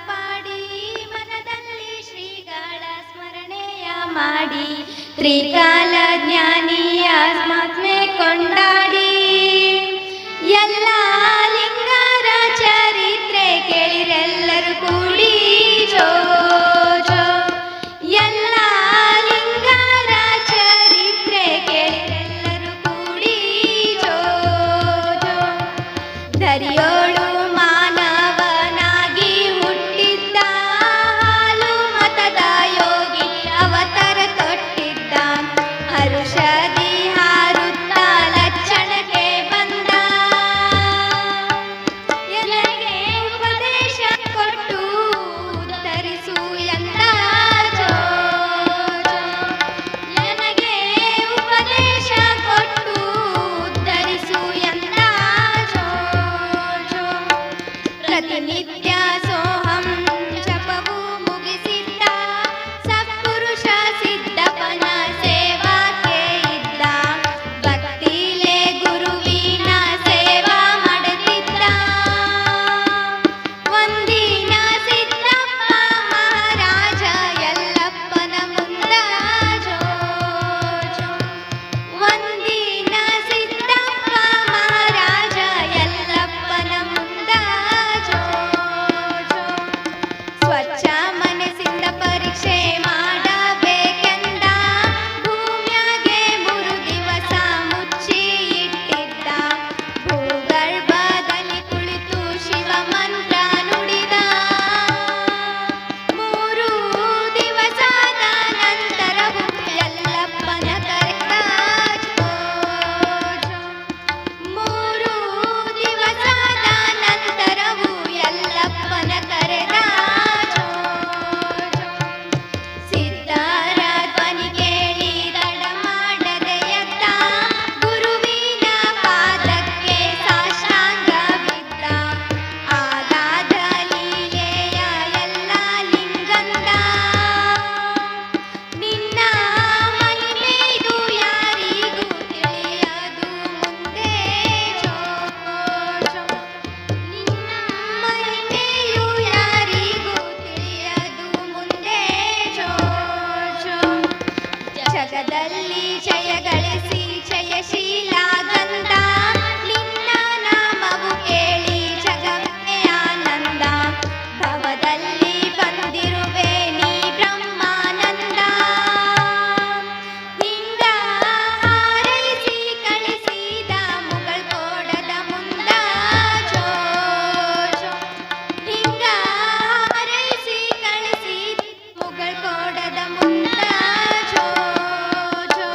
S4: ಪಾಡಿ ಮನದಲ್ಲಿ ಶ್ರೀಗಳ ಸ್ಮರಣೆಯ ಮಾಡಿ ತ್ರಿಕಾಲ ಜ್ಞಾನಿಯ ಮಹಾತ್ಮೆ ಕೊಂಡಾಡಿ ಎಲ್ಲ ಲಿಂಗರ ಚರಿತ್ರೆ ಕೇಳಿರೆಲ್ಲರೂ ಕೂಡಿ ಜೋ ಜೋ. ಎಲ್ಲ ಲಿಂಗರ ಚರಿತ್ರೆ ಕೇಳಿರೆಲ್ಲರೂ ಕೂಡಿ ಜೋ ಜೋ. ಧರಿಯೋಳು ಮಾನವನಾಗಿ ಹುಟ್ಟಿದ್ದ ಹಾಲು ಮತದ ಯೋಗಿ ಅವತಾರ ತೊಟ್ಟಿದ್ದ. ಹರುಷದಿ ಹಾರುತ್ತ ಲಕ್ಷಣಕ್ಕೆ ಬಂದ. ಎಲ್ಲರಿಗೆ ಉಪದೇಶ ಕೊಟ್ಟು ಉದ್ಧರಿಸು ಎಂದ ಜೋ ಜೋ. ನನಗೆ ಉಪದೇಶ ಕೊಟ್ಟು ಉದ್ಧರಿಸು ಎಂದ ಜೋ ಜೋ. ಪ್ರತಿನಿತ್ಯ ಸೋಹಂ ಜಪವು ಮುಗಿಸಿದ್ದ. ಸತ್ಪುರುಷ ಸಿದ್ಧಪನ ಸೇವಾಕ್ಕೆ ಇದ್ದ. ಭಕ್ತಿಲೇ ಗುರುವಿನ ಸೇವಾ ಮಾಡುತ್ತಿದ್ದ. ಒಂದಿನ ಸಿದ್ದಪ್ಪ ಮಹಾರಾಜ ಯಲ್ಲಪ್ಪನ ಮುಂದ ಜೋ ಜೋ. ಒಂದಿನ ಸಿದ್ದಪ್ಪ ಮಹಾರಾಜ ಯಲ್ಲಪ್ಪನ ಮುಂದ ಜೋ ಜೋ. ಸ್ವಚ್ಛ ಮನಸ್ಸಿಂದ ಪರೀಕ್ಷೆ ಮಾಡಬೇಕೆಂದ. ಭೂಮ್ಯಾಗೆ 3 ದಿವಸ ಮುಚ್ಚಿ ಇಟ್ಟಿದ್ದ. ಭೂಗರ್ಭದಲ್ಲಿ ಕುಳಿತು ಶಿವ ಮಂತ್ರ ನುಡಿದ. 3 ದಿವಸದ ನಂತರವು ಯಲ್ಲಪ್ಪನ ಕರೆದ ಜೋ ಜೋ. 3 ದಿವಸದ ನಂತರವು ಯಲ್ಲಪ್ಪನ ಕರೆದ ಜೋ ಜೋ. ಸಿದ್ಧರ ಧ್ವನಿ ಕೇಳಿ ತಡ ಮಾಡದೆ ಎದ್ದ. ಗುರುವಿನ ಪಾದಕ್ಕೆ ಸಾಷ್ಟಾಂಗ ಬಿದ್ದ. ಆಗಾದ ಲೀಲೆಯ ಎಲ್ಲ ಲಿಂಗಂದ. ನಿನ್ನ ಮಹಿಮೆಯು ಯಾರಿಗೂ ತಿಳಿಯದು ಮುಂದೆ ಜೋ ಜೋ. ನಿನ್ನ ಮಹಿಮೆಯು ಯಾರಿಗೂ ತಿಳಿಯದು ಮುಂದೆ ಜೋ ಜೋ. ಜಗದಲ್ಲಿ ಜಯ ಗಳಿಸಿ ಜಯಶೀಲ ಗಂಧ. ನಿನ್ನ ನಾಮವು ಕೇಳಿ ಜಗವೇ ಆನಂದ. ಭವದಲ್ಲಿ ಬಂದಿರುವೆ ನೀ ಬ್ರಹ್ಮಾನಂದ. ಹಿಂಗ ಹಾರೈಸಿ ಕಳಿಸಿದ ಮುಗಳ್ಕೋಡದ ಮುಂದ ಜೋ ಜೋ. ಹಿಂಗ ಹಾರೈಸಿ ಕಳಿಸಿದ ಮುಗಳ್ಕೋಡದ ಮುಂದ ಜೋ ಜೋ.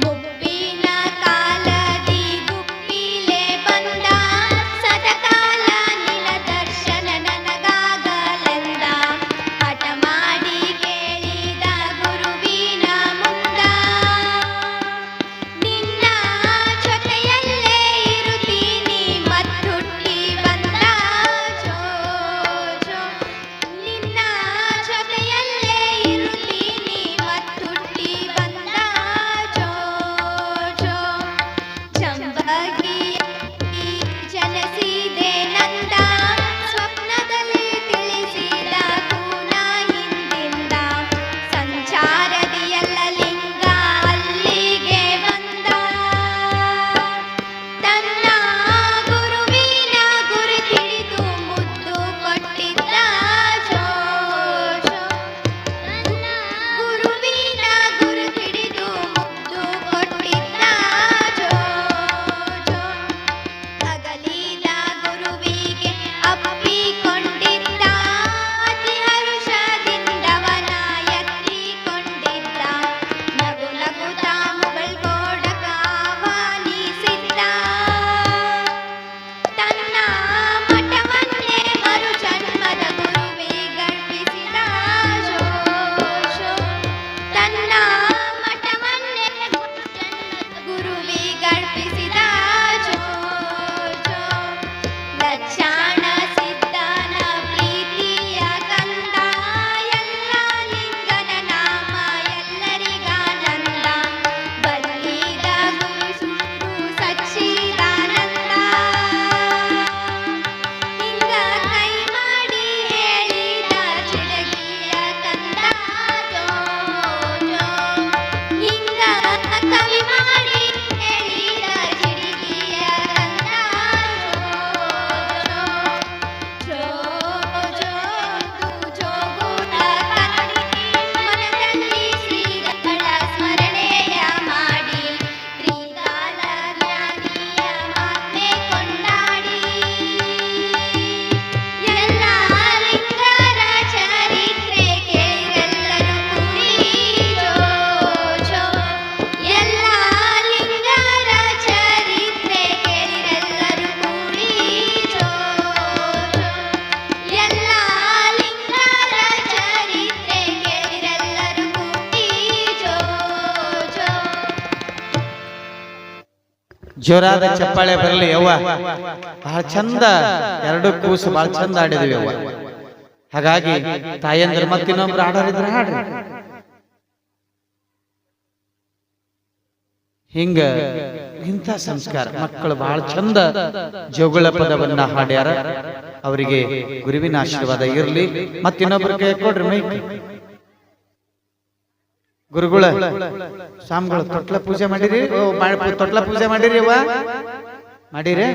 S4: ಮುಪ್ಪಿನ ಕಾಲ
S2: ಜೋರಾದ ಚಪ್ಪಾಳೆ ಬರಲಿ ಯವ್ವ. ಬಹಳ ಚಂದ, ಎರಡು ಕೂಸು ಬಹಳ ಚಂದ ಆಡಿದ್ವಿ ಯವ್ವ. ಹಾಗಾಗಿ ತಾಯಂದ್ರ ಮತ್ತಿನ್ನೊಬ್ರು ಆಡೋರಿದ್ರೆ ಹಾಡ್ರಿ. ಹಿಂಗ ಇಂಥ ಸಂಸ್ಕಾರ ಮಕ್ಕಳು ಬಹಳ ಚಂದ ಜೋಗುಳ ಪದವನ್ನ ಹಾಡ್ಯಾರ. ಅವರಿಗೆ ಗುರುವಿನ ಆಶೀರ್ವಾದ ಇರಲಿ. ಮತ್ತಿನ್ನೊಬ್ರು ಕೈ ಕೊಡ್ರಿ ಮೈಕ್. ಗುರುಗಳ ಸ್ವಾಮಿಗಳು ತೊಟ್ಲ ಪೂಜೆ ಮಾಡಿರಿ? ತೊಟ್ಲ ಪೂಜೆ ಮಾಡಿರಿ ಅವ್ವ? ಮಾಡಿರಿ?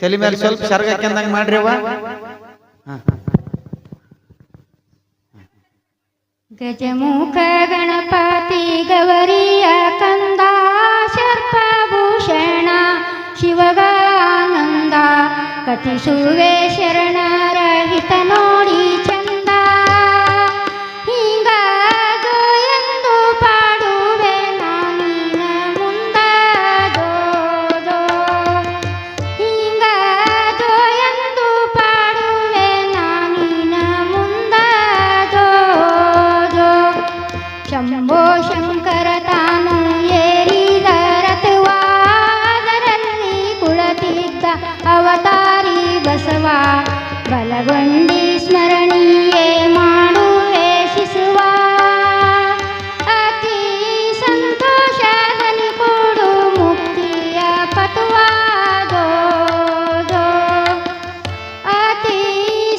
S2: ತಲೆ ಮೇಲೆ ಸ್ವಲ್ಪ ಸರ್ಗ ಹಾಕ್ಯಂದಂಗ ಮಾಡ್ರಿ ಅವ್ವ.
S4: ಗಜಮುಖ ಗಣಪತಿ ಗೌರಿಯ ಕಂದ ಸರ್ಪಭೂಷಣ ಶಿವಗಾನಂದ ಕಥಿಸುವೆ ಶರಣರ ಹಿತ ನೋಡಿ ಚಂದ ಹಿಂಗಾಗೋ ಎಂದು ಪಾಡುವೆ ನಾನಿನ ಮುಂದ ದೋ ಹಿಂಗಾಗೋ ಎಂದು ಪಾಡುವೆ ನಾನಿನ ಮುಂದ ದೋ ಶಂಭೋ ಶಂಕರ ತಾನು ಏರಿದ ರಥವಾದರಲ್ಲಿ ಕುಳತಿದ್ದ ಅವತಾರಿ ಬಸವ ಬಲಗೊಂಡಿ ಸ್ಮರಣೀಯೇ ಮಾಡುವೆ ಶಿಸುವ ಅತಿ ಸಂತೋಷದಲ್ಲಿ ಕೊಡು ಮುಕ್ತಿಯ ಪಟುವಾದೋ ಅತಿ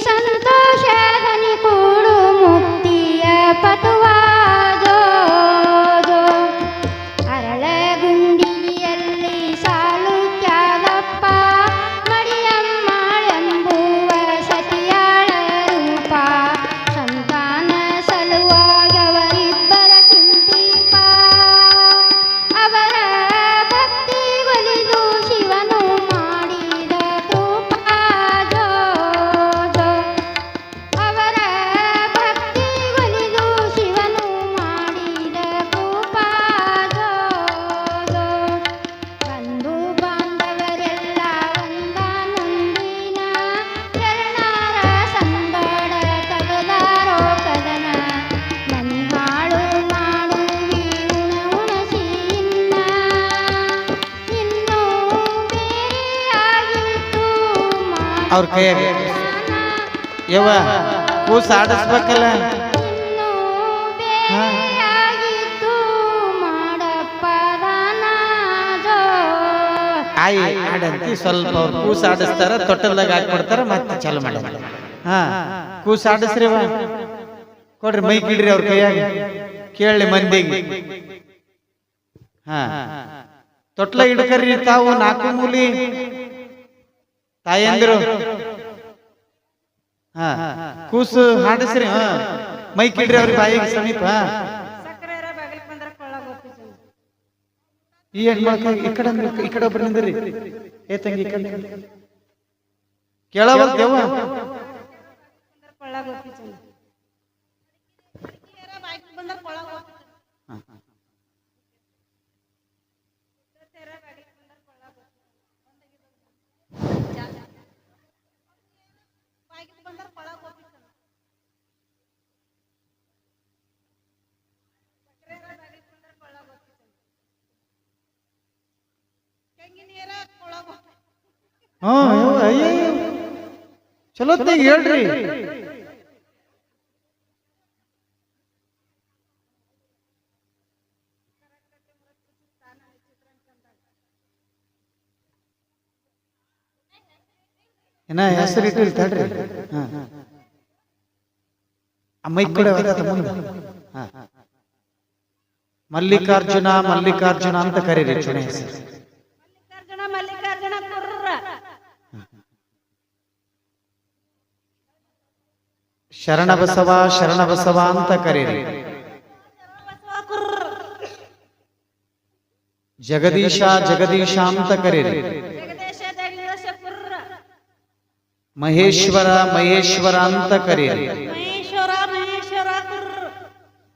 S4: ಸಂತೋಷದಲ್ಲಿ ಕೊಡು ಮುಕ್ತಿಯ ಪಟುವಾದೋ ಅರಳಗುಂಡಿಯಲ್ಲಿ ಸಾಲು ತ್ಯಾಗಪ್ಪ ಮಡಿಯಮ್ಮ ಎಂಬುವ ಸತಿಯಾಳ ರೂಪ ಸಂತಾನ ಸಲುವಾಗಿ ಅವರಿಬ್ಬರ ಚಿಂತಿಪ ಅವರ ಭಕ್ತಿ ಒಲಿದು ಶಿವನು ಮಾಡಿದ ಕೃಪಾ ಜೋ ಅವರ ಭಕ್ತಿ ಒಲಿದು ಶಿವನು ಮಾಡಿದ ಕೃಪಾ ಜೋ ಬಂಧು ಬಾಂಧವರೆಲ್ಲ ಒಂದಾನೊಂದಿನ ಶರಣರ ಸಂಗಡ ತಗದಾರೋ ಕದನ ಮನಿ ಹಾಳು ಮಾಡುವಿ ಉಣಸಿ ಇನ್ನೂ ಬೇರೆಯಾಗಿತ್ತು
S2: ಅವ್ರ ಕೈಯಾಗ ಯವ್ವ ಕೂಸು ಆಡಿಸ್ಬೇಕಲ್ಲ.
S4: ಇನ್ನೂ ಬೇರೆಯಾಗಿತ್ತು ಮಾಡಪ್ಪ ದಾನಾಜೋ
S2: ಆಯಿ ಆಡಂತಿ ಸ್ವಲ್ಪ ಅವ್ರು ಕೂಸು ಆಡಿಸ್ತಾರ, ತೊಟ್ಟಲ್ದಾಗ ಹಾಕ್ಬಿಡ್ತಾರ, ಮತ್ತೆ ಚಾಲು ಮಾಡ. ಹಾ ಕೂಸು ಆಡಿಸ್ರಿ ವಾ, ಕೊಡ್ರಿ ಮೈಕ್ ಇಡ್ರಿ ಅವ್ರ ಕೈಯಾಗ, ಕೇಳಿ ಮಂದಿಗೆ. ಹಾ ತೊಟ್ಲ ಹಿಡ್ಕರ್ರಿ ತಾವು ನಾಲ್ಕು ಮೂಲಿ ತಾಯಂದಿರು. ಹಾ ಕೂಸು ಹಾಡಿಸ್ರಿ. ಹಾ ಮೈಕ್ ಇಡ್ರಿ ಅವ್ರಿಗೆ ಬಾಯಿಗೆ ಸಮೀಪ. ಈ ಹೆಣ್ಮಕ್ಳು ಈ ಕಡೆ ಒಬ್ರು ನಿಂದ್ರಿ. ಏ ತಂಗಿ ಈ ಕಡೆ ಕೇಳವಲ್ತೇವ? ಚಲೋ ಹೇಳ್ರಿ. ಏನ ಹೆಸರು ಇಟ್ಟಿರಿ ತಡ್ರಿ. ಅಮ್ಮೈ ಕೂಡ ಮಲ್ಲಿಕಾರ್ಜುನ ಮಲ್ಲಿಕಾರ್ಜುನ ಅಂತ ಕರೀರಿ. ಚುಣ ಹೆಸರು ಶರಣಬಸವ ಶರಣಬಸವ ಅಂತ ಕರೀರಿ. ಜಗದೀಶ ಜಗದೀಶ ಅಂತ ಕರೀರಿ. ಮಹೇಶ್ವರ ಮಹೇಶ್ವರ ಅಂತ ಕರೀರಿ.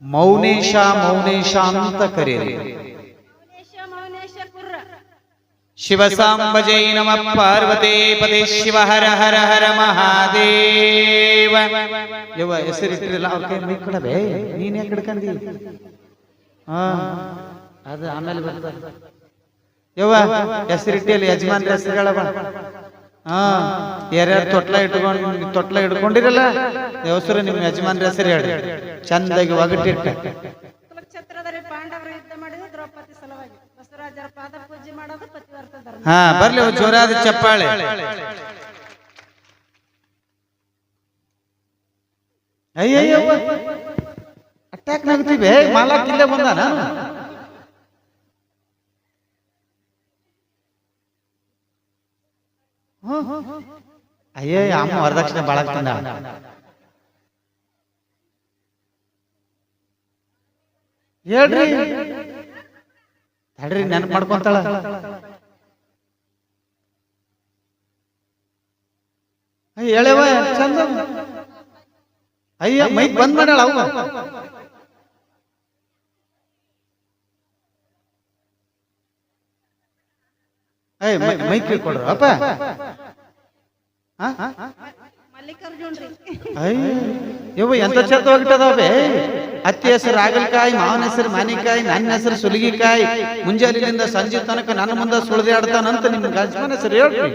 S2: ಮೌನೇಶ ಮೌನೇಶ ಅಂತ ಕರೀರಿ. ಶಿವಸಾಂಬಜೈ ನಮಃ ಪಾರ್ವತಿ ಪದೇ ಶಿವ ಹರ ಹರ ಹರ ಮಹಾದೇವ. ಯವ್ವ ಹೆಸರಿಟ್ಟಿರಲ್ಲ ಅವ್ರ ಕೈ ಮೈ ಕೊಡಬೇ, ನೀನ್ ಯಾಕೆ ಹಿಡ್ಕಂದಿ? ಅದು ಆಮೇಲೆ ಬರ್ತಾರೆ. ಯವ್ವ ಹೆಸರಿಟ್ಟಿಯಲ್ಲಿ ಯಜಮಾನ್ರ ಹೆಸರುಗಳವ. ಹಾ, ಯಾರ್ಯಾರು ತೊಟ್ಲ ಹಿಡ್ಕೊಂಡಿರಲ್ಲ ಹೆಸರು ನಿಮ್ಮ ಯಜಮಾನ್ರ ಹೆಸರು ಹೇಳಿ ಚಂದಾಗಿ ಒಗಟಿಟ್ಟ.
S5: ಕುಲಕ್ಷೇತ್ರದಲ್ಲಿ ಪಾಂಡವರು ಯುದ್ಧ ಮಾಡಿದ್ರು ದ್ರೌಪದಿ ಸಲುವಾಗಿ ಬಸವರಾಜರ ಪಾದ ಪೂಜೆ ಮಾಡೋದು ಪತಿವ್ರತ ಧರ್ಮ.
S2: ಹಾ, ಬರ್ಲಿ ಜೋರಾದ ಚಪ್ಪಾಳೆ. ಅಯ್ಯಯ್ಯ ಅಟ್ಯಾಕ್ ನಗ್ತೀವಿ. ಮಾಲಾಕ್ ಇಲ್ಲೇ ಬಂದಾನ. ಅಯ್ಯೋ ಅಮ್ಮ ವರದಕ್ಷಿಣೆ ಬಾಳಾಗ್ತಾನ. ಹೇಳ್ರಿ ತಡ್ರಿ ನೆನಪು ಮಾಡ್ಕೊಂತಾಳ. ಹೇಳವ ಚಂದ. ಅಯ್ಯ ಮೈಕ್ ಬಂದ್ ಮಾಡ್ಯಾಳ ಅವ. ಮೈಕ್ ಕೊಡ್ರ ಅಪ್ಪ.
S5: ಮಲ್ಲಿಕಾರ್ಜುನ್ ರೀ.
S2: ಯವ್ವ ಎಂತ ಚಂದವಾಗಿಟ್ಟದಾವೆ. ಅತ್ತಿ ಹೆಸರು ಆಗಲ್ಕಾಯಿ, ಮಾವನ ಹೆಸರು ಮಾನಿಕಾಯಿ, ನನ್ನ ಹೆಸರು ಸುಲಿಗಿಕಾಯಿ. ಮುಂಜಾನೆಯಿಂದ ಸಂಜೆ ತನಕ ನನ್ನ ಮುಂದೆ ಸುಳ್ದೆ ಆಡ್ತಾನಂತ ನಿಮ್ ಗಜಮಾನ ಹೆಸರು ಹೇಳ್ರಿ.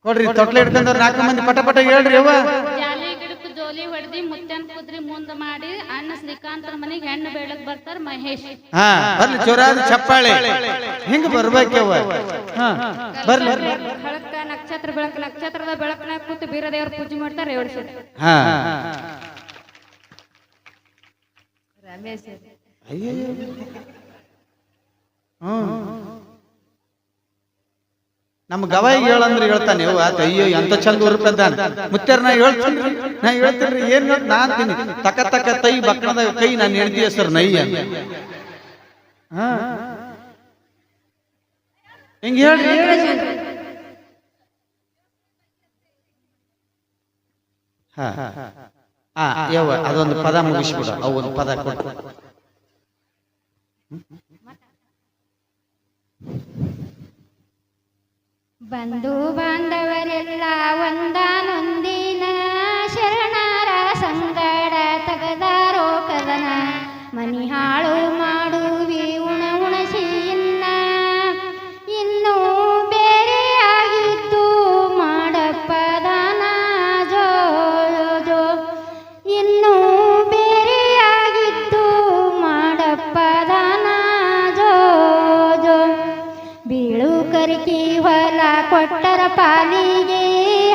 S2: ಕೊಡ್ರಿ ತೊಟ್ಲ ಹಿಡ್ಕೊಂಡ್ರ 4 ಮಂದಿ ಪಟ ಪಟ ಹೇಳ್ರಿ. ಯವ್ವ
S6: ಜಾಲಿ ಗಿಡಕ್ಕೆ ಜೋಲಿ ಹೊಡೆದಿ ಮುತ್ತನ್ ಕುದ್ರಿ ಮುಂದ ಮಾಡಿ ಅಣ್ಣ ಶ್ರೀಕಾಂತರ ಮನೆಗೆ ಹೆಣ್ಣು ಬೇಳಕ್ ಬರ್ತಾರ ಮಹೇಶ್.
S2: ಹಾ, ಬರ್ಲಿ ಜೋರಾದ ಚಪ್ಪಾಳೆ. ಹಿಂಗ ಬರ್ಬೇಕವ್ವ. ಹಾ, ಬರ್ಲಿ.
S6: ಬೆಳಕ ನಕ್ಷತ್ರ ಬೆಳಕು ನಕ್ಷತ್ರದ ಬೆಳಕನ ಕೂತು ಬೀರದೇವ್ರ ಪೂಜೆ ಮಾಡ್ತಾರೆ. ರೇವಡಿಸಿದ
S2: ಹಾ,
S6: ರಮೇಶ್
S2: ಅಯ್ಯೋ. ನಮ್ಮ ಗವಾಯಿ ಹೇಳಂದ್ರೆ ಹೇಳ್ತಾನೆ. ಅಯ್ಯೋ ಎಂತ ಚಂದ ಉರುಪದ್ದಾನ ಮುತ್ಯಾರ. ನಾ ಹೇಳ್ತೀನಿ ಏನ್ ನಾ ಅಂತೀನಿ. ತಕ್ಕ ತೈ ಬಕ್ಕಣದ ಕೈ ನಾನು ಹೇಳ್ತೀವಿ ಹೆಸರು ನಯ್ಯ. ಹಿಂಗ ಹೇಳ್ರಿ. ಯವ್ವ ಅದೊಂದು ಪದ ಮುಗಿಸ್ಬಿಡ. ಅವು ಒಂದು ಪದ ಕೊಟ್ಟು.
S4: ಬಂಧು ಬಾಂಧವರೆಲ್ಲ ಒಂದಾನೊಂದಿನ ಶರಣರ ಸಂಗಡ ತಗದಾರೋ ಕದನ ಮನಿ ಹಾಳು ಮಾಡುವಿ ಉಣಸಿ ಇನ್ನೂ ಬೇರೆ ಆಗಿತ್ತು ಮಾಡಪ್ಪ ದಾನ ಜೋ ಜೋ ಇನ್ನೂ ಬೇರೆ ಆಗಿತ್ತು ಮಾಡಪ್ಪ ದಾನ ಜೋ ಜೋ ಬೀಳು ಕರಿಕಿ ಹೊಲ ಕೊಟ್ಟರ ಪಾಲಿಗೆ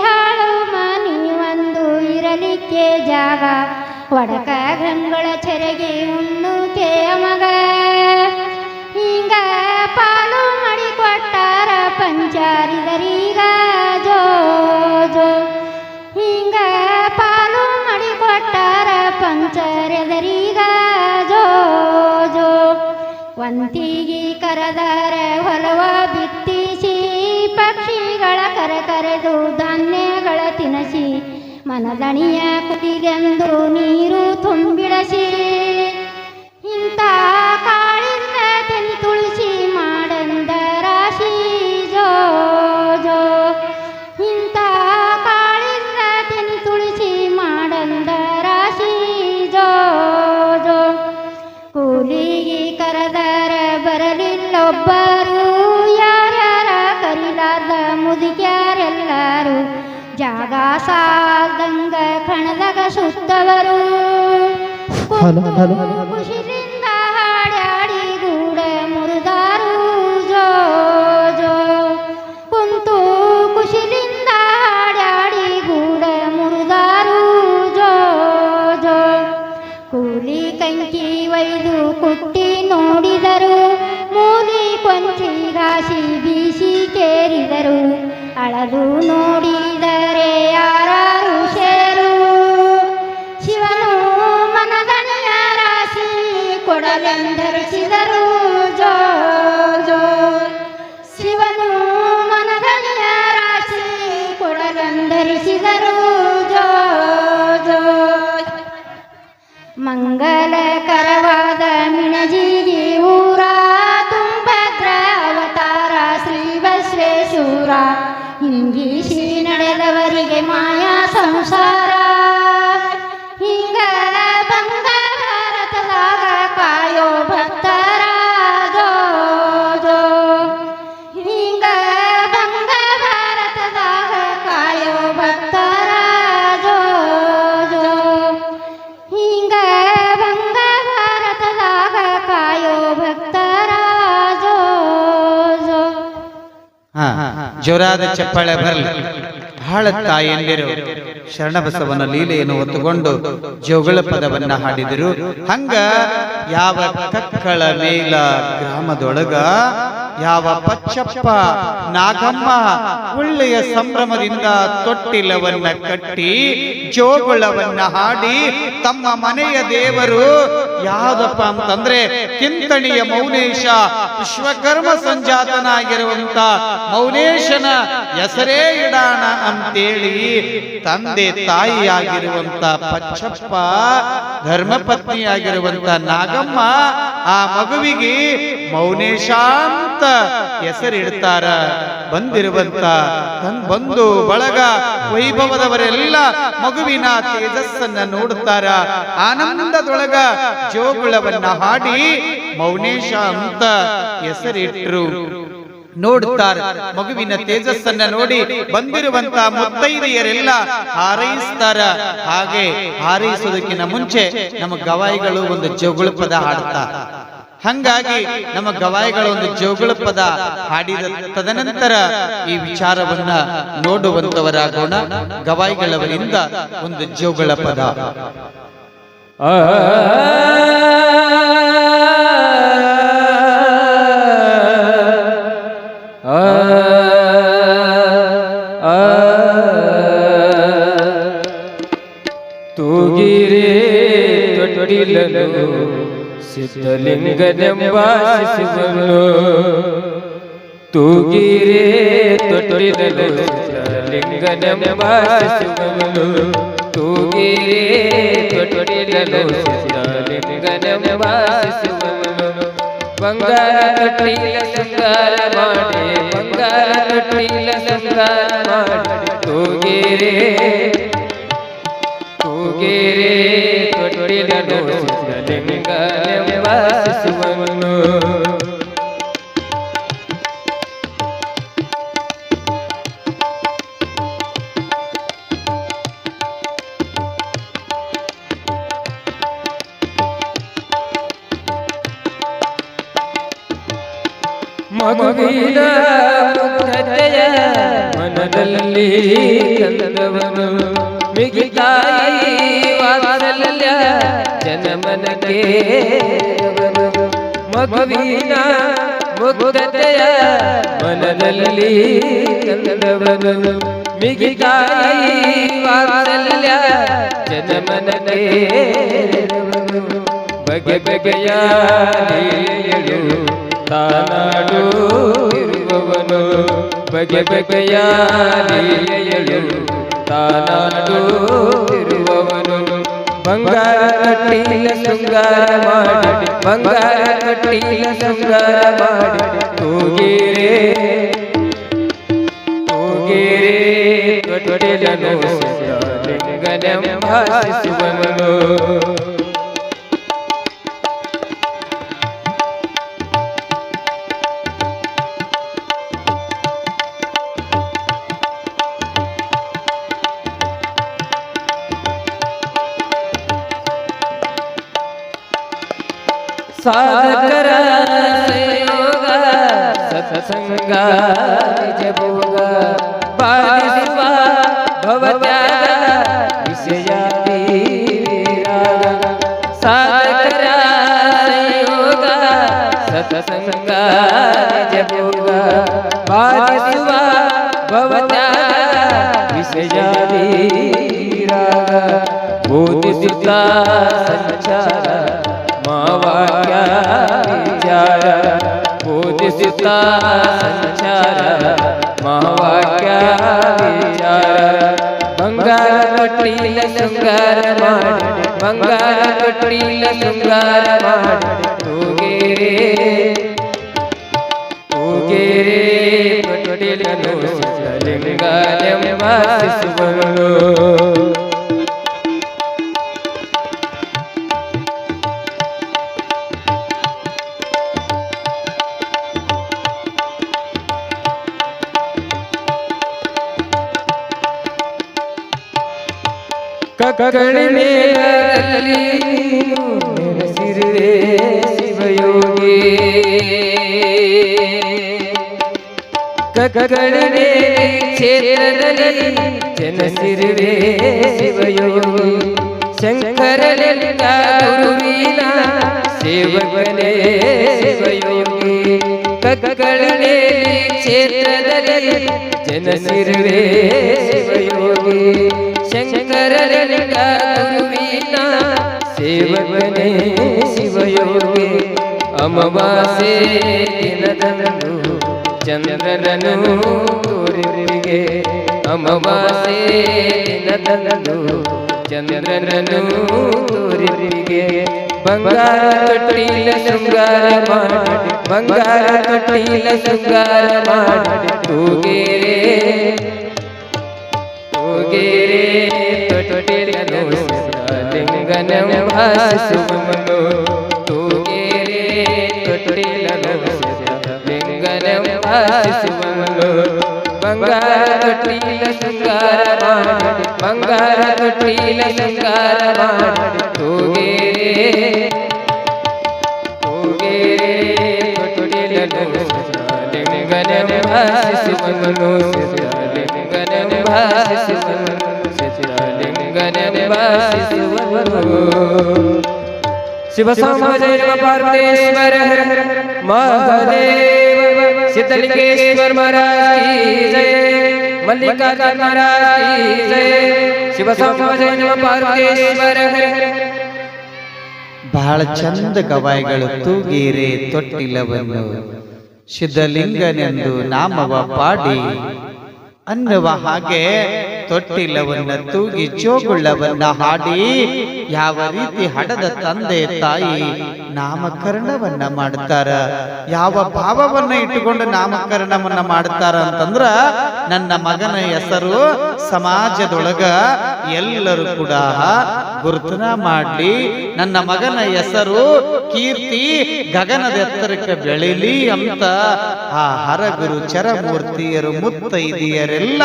S4: ಹಾಳು ಮನಿ ಒಂದು ಇರಲಿಕ್ಕೆ ಜಾಗ ಒಡಕ ಗಂಗಳ ಚೆರೆಗೆ ಉಣ್ಣುಕೆ ಮಗ ಹಿಂಗ ಪಾಲು ಮಾಡಿ ಕೊಟ್ಟಾರ ಪಂಚಾರಿದರೀಗ ಜೋ ಜೋ ಹಿಂಗ ಪಾಲು ಮಾಡಿ ಕೊಟ್ಟಾರ ಪಂಚರೆದರೀಗ ಜೋ ಜೋ ವಂತಿಗಿ ಕರೆದರ ಹೊಲವ ಬಿತ್ತಿಸಿ ಪಕ್ಷಿಗಳ ಕರೆದು ಧಾನ್ಯಗಳ ತಿನಸಿ ಮನದಣಿಯ ಕುದಿಗೆಂದು ನೀರು ತುಂಬಿಳಸಿ ಇಂಥ ಕಾಳಿಂದ ತೆನಿ ತುಳಸಿ ಮಾಡಂದ ರಾಶಿ ಜೋ ಜೋ ಇಂಥ ಕಾಳಿಂದ ತೆನಿ ತುಳಸಿ ಮಾಡಂದ ರಾಶಿ ಜೋ ಜೋ ಕೂಲಿಗೆ ಕರೆದರ ಬರಲಿಲ್ಲೊಬ್ಬರು ಯಾರ್ಯಾರ ಕರಿಲಾರ್ದ ಮುದುಕ್ಯಾರೆಲ್ಲರೂ ಜಾಗ ಸಾಲ್ದಂಗ ಕಣದಾಗ ಸುತ್ತವರು ಖುಷಿಯಿಂದ ಹಾಡಾಡಿ ಗೂಡ ಮುರಿದಾರು ಜೋ ಜೋ ಕುಂತು ಖುಷಿಯಿಂದ ಹಾಡಾಡಿ ಗೂಡ ಮುರಿದಾರು ಜೋ ಜೋ ಕೂಲಿ ಕಂಕಿ ಒಯ್ದು ಕುಟ್ಟಿ ನೋಡಿದರು ಮೂಲಿ ಕೊಂಚಿ ರಾಶಿ ಬೀಸಿ ಕೇರಿದರು ಅಳದು ನೋಡಿದರೆ ಯಾರು ಶೇರು ಶಿವನು ಮನದಣಿಯ ರಾಶಿ ಕೊಡಲೆಂದರಿಸಿದರು ಜೋ ಜೋ ಶಿವನು ಮನದಣಿಯ ರಾಶಿ ಕೊಡಲೆಂದರಿಸಿದರು ಜೋ ಜೋ ಮಂಗಲಕರವಾದ ಮಿಣಜಿಗಿ ಊರ ತುಂಭದ್ರ ಅವತಾರ ಶ್ರೀ ಬಸವೇಶ್ವರ ಹಿಂಗಿ ಶ್ರೀ
S2: ಜೋರಾದ ಚಪ್ಪಾಳೆ ಬರಲಿ. ಹಾಳ ತಾಯಂದಿರು ಶರಣಬಸವನ ಲೀಲೆಯನ್ನು ಹೊತ್ತುಕೊಂಡು ಜೋಗಳ ಪದವನ್ನ ಹಾಡಿದರು. ಹಂಗ ಯಾವ ಕಕ್ಕಳ ಮೇಲ ಗ್ರಾಮದೊಳಗ ಯಾವ ಪಚ್ಚಪ್ಪ ನಾಗಮ್ಮ ಒಳ್ಳೆಯ ಸಂಭ್ರಮದಿಂದ ತೊಟ್ಟಿಲವನ್ನ ಕಟ್ಟಿ ಜೋಗುಳವನ್ನ ಹಾಡಿ ತಮ್ಮ ಮನೆಯ ದೇವರು ಯಾವ್ದಪ್ಪ ಅಂತಂದ್ರೆ ಕಿಂತಣಿಯ ಮೌನೇಶ ವಿಶ್ವಕರ್ಮ ಸಂಜಾತನಾಗಿರುವಂತ ಮೌನೇಶನ ಹೆಸರೇ ಇಡಾಣ ಅಂತೇಳಿ ತಂದೆ ತಾಯಿಯಾಗಿರುವಂತ ಪಚ್ಚಪ್ಪ ಧರ್ಮಪತ್ನಿಯಾಗಿರುವಂತ ನಾಗಮ್ಮ ಆ ಮಗುವಿಗೆ ಮೌನೇಶ ಅಂತ ಹೆಸರಿಡ್ತಾರ. ಬಂದಿರುವಂತ ಬಂಧು ಬಳಗ ವೈಭವದವರೆಲ್ಲ ಮಗುವಿನ ತೇಜಸ್ಸನ್ನ ನೋಡುತ್ತಾರ. ಆನಂದದೊಳಗ ಜೋಗುಳವನ್ನ ಹಾಡಿ ಮೌನೇಶ ಅಂತ ಹೆಸರಿಟ್ರು. ನೋಡುತ್ತಾರೆ ಮಗುವಿನ ತೇಜಸ್ಸನ್ನ ನೋಡಿ ಬಂದಿರುವಂತ ಮುತ್ತೈದೆಯರೆಲ್ಲ ಹಾರೈಸ್ತಾರ. ಹಾಗೆ ಹಾರೈಸೋದಕ್ಕಿಂತ ಮುಂಚೆ ನಮ್ಮ ಗವಾಯಿಗಳು ಒಂದು ಜೋಗುಳ ಪದ ಹಾಡ್ತಾರೆ. ಹಂಗಾಗಿ ನಮ್ಮ ಗವಾಯಿಗಳ ಒಂದು ಜೋಗುಳ ಪದ ಹಾಡಿದ ತದನಂತರ ಈ ವಿಚಾರವನ್ನ ನೋಡುವಂತವರಾಗೋಣ. ಗವಾಯಿಗಳವರಿಂದ ಒಂದು ಜೋಗುಳ ಪದ.
S1: ತೂಗಿರೇ ತೊಟ್ಟಿಲನು ಸಿದ್ಧಲಿಂಗನೆಂಬ ಶಿಶುವನ್ನು, ತೂಗಿರೇ ತೊಟ್ಟಿಲನು ಸಿದ್ಧಲಿಂಗನೆಂಬ ಶಿಶುವನ್ನು, ತೂಗಿರೇ ತೊಟ್ಟಿಲನು ಸಿದ್ಧಲಿಂಗನೆಂಬ ಶಿಶುವನ್ನು, ಬಂಗಾರ ತೊಟ್ಟಿಲ ಶೃಂಗಾರ ಮಾಡಿ, ಬಂಗಾರ ತೊಟ್ಟಿಲ ಶೃಂಗಾರ ಮಾಡಿ, ತೂಗಿರೇ ತೂಗಿರೇ ತೊಟ್ಟಿಲನು ಸಿದ್ಧಲಿಂಗನೆಂಬ ಶಿಶುವನ್ನು. ಮಗುವಿನ ಮುಗ್ಧತೆಯ ಮನದಲ್ಲಿ ಕಂದವನು, ಮಿಗಿತಾಯಿ ವಾತ್ಸಲ್ಯ ಜನಮನಕ್ಕೆ ಮಗುವಿನ ಮುಗ್ಧತೆಯ ಮನದಲ್ಲಿ ಕಂದವನು, ಮಿಗಿತಾಯಿ ವಾತ್ಸಲ್ಯ ಜನಮನಕ್ಕೆ ಬಗೆ ಬಗೆಯ ಲೀಲೆಯಳು ತಾನಾಡು ಇರುವವನು, ಬಗೆ ಬಗೆಯ ಲೀಲೆಯಳು ತಾನಾಡು ಇರುವವನು, ಬಂಗಾರ ಕಟ್ಟಿಲ ಶೃಂಗಾರ ಮಾಡಿ, ಬಂಗಾರ ಕಟ್ಟಿಲ ಶೃಂಗಾರ ಮಾಡಿ, ತೂಗಿರೇ ತೂಗಿರೇ ತೊಟ್ಟಿಲನು ಸಿದ್ಧಲಿಂಗನೆಂಬ ಶಿಶುವನ್ನು. ಸಾಧಕರ ಸಂಯೋಗ ಸತ್ಸಂಗ ನಿಜಭೋಗ, ಬಾಧಿಸುವ ಭವತ್ಯಾಗ ವಿಷಯಾದಿ ವಿರಾಗ. ಸಾಧಕರ ಸಂಯೋಗ ಸತ್ಸಂಗ ನಿಜಭೋಗ, ಬಾಧಿಸುವ ಭವತ್ಯಾಗ ವಿಷಯಾದಿ ವಿರಾಗ. ಬೋಧಿಸುತ್ತ ಸಂಚಾರ ಮಾವಾಕ್ಯ ವಿಚಾರ, ಬೋಧಿಸುತ್ತ ಸಂಚಾರ ಮಾವಾಕ್ಯ ವಿಚಾರ. ಬಂಗಾರ ತೊಟ್ಟಿಲ ಶೃಂಗಾರ ಮಾಡಿ, ಬಂಗಾರ ತೊಟ್ಟಿಲ ಶೃಂಗಾರ ಮಾಡಿ, ತೂಗಿರೇ ತೂಗಿರೇ ತೊಟ್ಟಿಲನು ಸಿದ್ಧಲಿಂಗನೆಂಬ ಶಿಶುವನ್ನು. ಕಕ್ಕಳಿ ಮೇಲಲ್ಲಿ ನೆನೆಸಿರುವೆ ಶಿವಯೋಗಿ, ಕಕ್ಕಳಿನೇ ಕ್ಷೇತ್ರದಲ್ಲಿ ಜನಸಿರುವೆ ಶಿವಯೋಗಿ ಶಂಕರಲಿಂಗ ಗುರುವಿನ ಸೇವಕನೇ ಶಿವಯೋಗಿ ಕಕ್ಕಳಿನೇ ಕ್ಷೇತ್ರದಲ್ಲಿ ಜನಸಿರುವೆ ಶಿವಯೋಗಿ ಶಂಕರಲಿಂಗ ಗುರುವಿನ ಸೇವಕನೇ ಶಿವಯೋಗಿ ಅಮಾವಾಸ್ಯೆ ದಿನದಂದು ಚಂದ್ರನನು ತೋರಿರಿಗೆ ಅಮಾವಾಸ್ಯೆ ದಿನದಂದು ಚಂದ್ರನನು ತೋರಿರಿಗೆ ಬಂಗಾರ ತೊಟ್ಟಿಲ ಶೃಂಗಾರ ಮಾಡಿ ಬಂಗಾರ ತೊಟ್ಟಿಲ ಶೃಂಗಾರ ಮಾಡಿ ತೂಗೇರೆ ತೂಗೇರೆ ತೊಟ್ಟಿಲನು ಲಿಂಗನೆಂಬ ಶಿವಮನು ತೂಗೇರೆ ತೊಟ್ಟಿಲನು ಲಿಂಗನೆಂಬ ಶಿವಮನು ಬಂಗಾರ ತೊಟ್ಟಿಲ ಶೃಂಗಾರ ಮಾಡಿ ಬಂಗಾರ ತೊಟ್ಟಿಲ ಶೃಂಗಾರ ಮಾಡಿ ತೂಗೇರೆ ತೂಗೇರೆ ತೊಟ್ಟಿಲನು ಲಿಂಗನೆಂಬ ಶಿವಮನು ಲಿಂಗನೆಂಬ ಶಿವಮನು ಲಿಂಗನೆಂಬ ಶಿವಮನು ಶಿವ ಸಾಂಬ ಜಯ ನಮ ಪಾರ್ವತೇಶ್ವರ ಹರ ಹರ ಮಹಾದೇವ ಸಿದ್ಧಲಿಂಗೇಶ್ವರ ಮಹಾರಾಜ್ ಕಿ ಜಯ ಮಲ್ಲಿಕಾರ್ಜುನ ಮಹಾರಾಜ್ ಕಿ ಜಯ ಶಿವ ಸಾಂಬ ಜಯ ನಮ ಪಾರ್ವತೇಶ್ವರ ಹರ ಹರ
S2: ಬಹಳ ಚಂದ ಗವಾಯಿಗಳು ತೂಗೇರೆ ತೊಟ್ಟಿಲವನ್ನು ಸಿದ್ಧಲಿಂಗನೆಂದು ನಾಮವ ಪಾಡಿ ಅನ್ನುವ ಹಾಗೆ ತೊಟ್ಟಿಲವನ್ನ ತೂಗಿ ಜೋಗುಳ್ಳವನ್ನ ಹಾಡಿ ಯಾವ ರೀತಿ ಹಡದ ತಂದೆ ತಾಯಿ ನಾಮಕರಣವನ್ನ ಮಾಡ್ತಾರ ಯಾವ ಭಾವವನ್ನ ಇಟ್ಟುಕೊಂಡು ನಾಮಕರಣವನ್ನ ಮಾಡ್ತಾರ ಅಂತಂದ್ರ ನನ್ನ ಮಗನ ಹೆಸರು ಸಮಾಜದೊಳಗ ಎಲ್ಲರೂ ಕೂಡ ಗುರುತನ ಮಾಡ್ಲಿ ನನ್ನ ಮಗನ ಹೆಸರು ಕೀರ್ತಿ ಗಗನದ ಎತ್ತರಕ್ಕೆ ಬೆಳಿಲಿ ಅಂತ ಆ ಹರಗುರು ಚರಮೂರ್ತಿಯರು ಮುತ್ತೈದಿಯರೆಲ್ಲ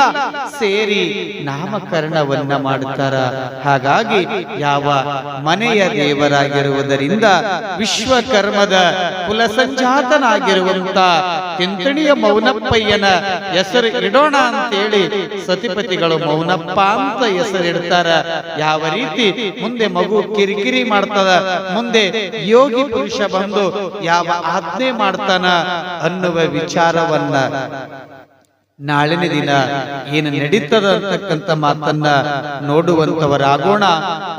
S2: ಸೇರಿ ನಾಮಕರಣವನ್ನ ಮಾಡುತ್ತಾರ. ಹಾಗಾಗಿ ಯಾವ ಮನೆಯ ದೇವರಾಗಿರುವುದರಿಂದ ವಿಶ್ವಕರ್ಮದ ಕುಲಸಂಜಾತನಾಗಿರುವಂತ ತಿಂತಣಿಯ ಮೌನಪ್ಪಯ್ಯನ ಹೆಸರು ಇಡೋಣ ಅಂತೇಳಿ ಸತಿಪತಿಗಳು ಮೌನಪ್ಪ ಅಂತ ಹೆಸರಿಡ್ತಾರ. ಯಾವ ರೀತಿ ಮುಂದೆ ಮಗು ಕಿರಿಕಿರಿ ಮಾಡ್ತದ, ಮುಂದೆ ಯೋಗಿ ಪುರುಷ ಬಂದು ಯಾವ ಆಜ್ಞೆ ಮಾಡ್ತಾನ ಅನ್ನುವ ವಿಚಾರವನ್ನ ನಾಳಿನ ದಿನ ಏನು ನಡೀತದ ಅಂತಕ್ಕಂಥ ಮಾತನ್ನ ನೋಡುವಂತವರಾಗೋಣ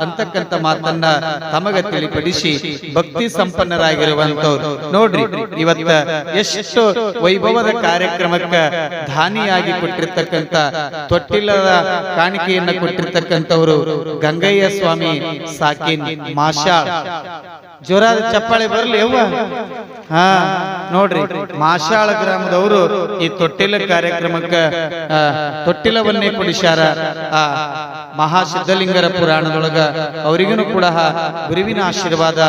S2: ಅಂತಕ್ಕಂಥ ಮಾತನ್ನ ತಮಗೆ ತಿಳಿಪಡಿಸಿ ಭಕ್ತಿ ಸಂಪನ್ನರಾಗಿರುವಂತವ್ರು ನೋಡ್ರಿ, ಇವತ್ತ ಎಷ್ಟು ವೈಭವದ ಕಾರ್ಯಕ್ರಮಕ್ಕ ದಾನಿಯಾಗಿ ಕೊಟ್ಟಿರ್ತಕ್ಕಂಥ ತೊಟ್ಟಿಲದ ಕಾಣಿಕೆಯನ್ನ ಕೊಟ್ಟಿರ್ತಕ್ಕಂಥವ್ರು ಗಂಗಯ್ಯ ಸ್ವಾಮಿ ಸಾಕಿನ್ ಮಾಷಾಳ್. ಜೋರಾದ ಚಪ್ಪಾಳೆ ಬರಲಿ ಅವ್ವ. ಹಾ ನೋಡ್ರಿ, ಮಾಷಾಳ ಗ್ರಾಮದವರು ಈ ತೊಟ್ಟಿಲ ಕಾರ್ಯಕ್ರಮಕ್ಕ ತೊಟ್ಟಿಲವನ್ನೇ ಕೊಡಿಸ್ಯಾರ. ಆ ಮಹಾಸಿದ್ಧಲಿಂಗರ ಪುರಾಣದೊಳಗ ಅವರಿಗೂ ಕೂಡ ಗುರುವಿನ ಆಶೀರ್ವಾದ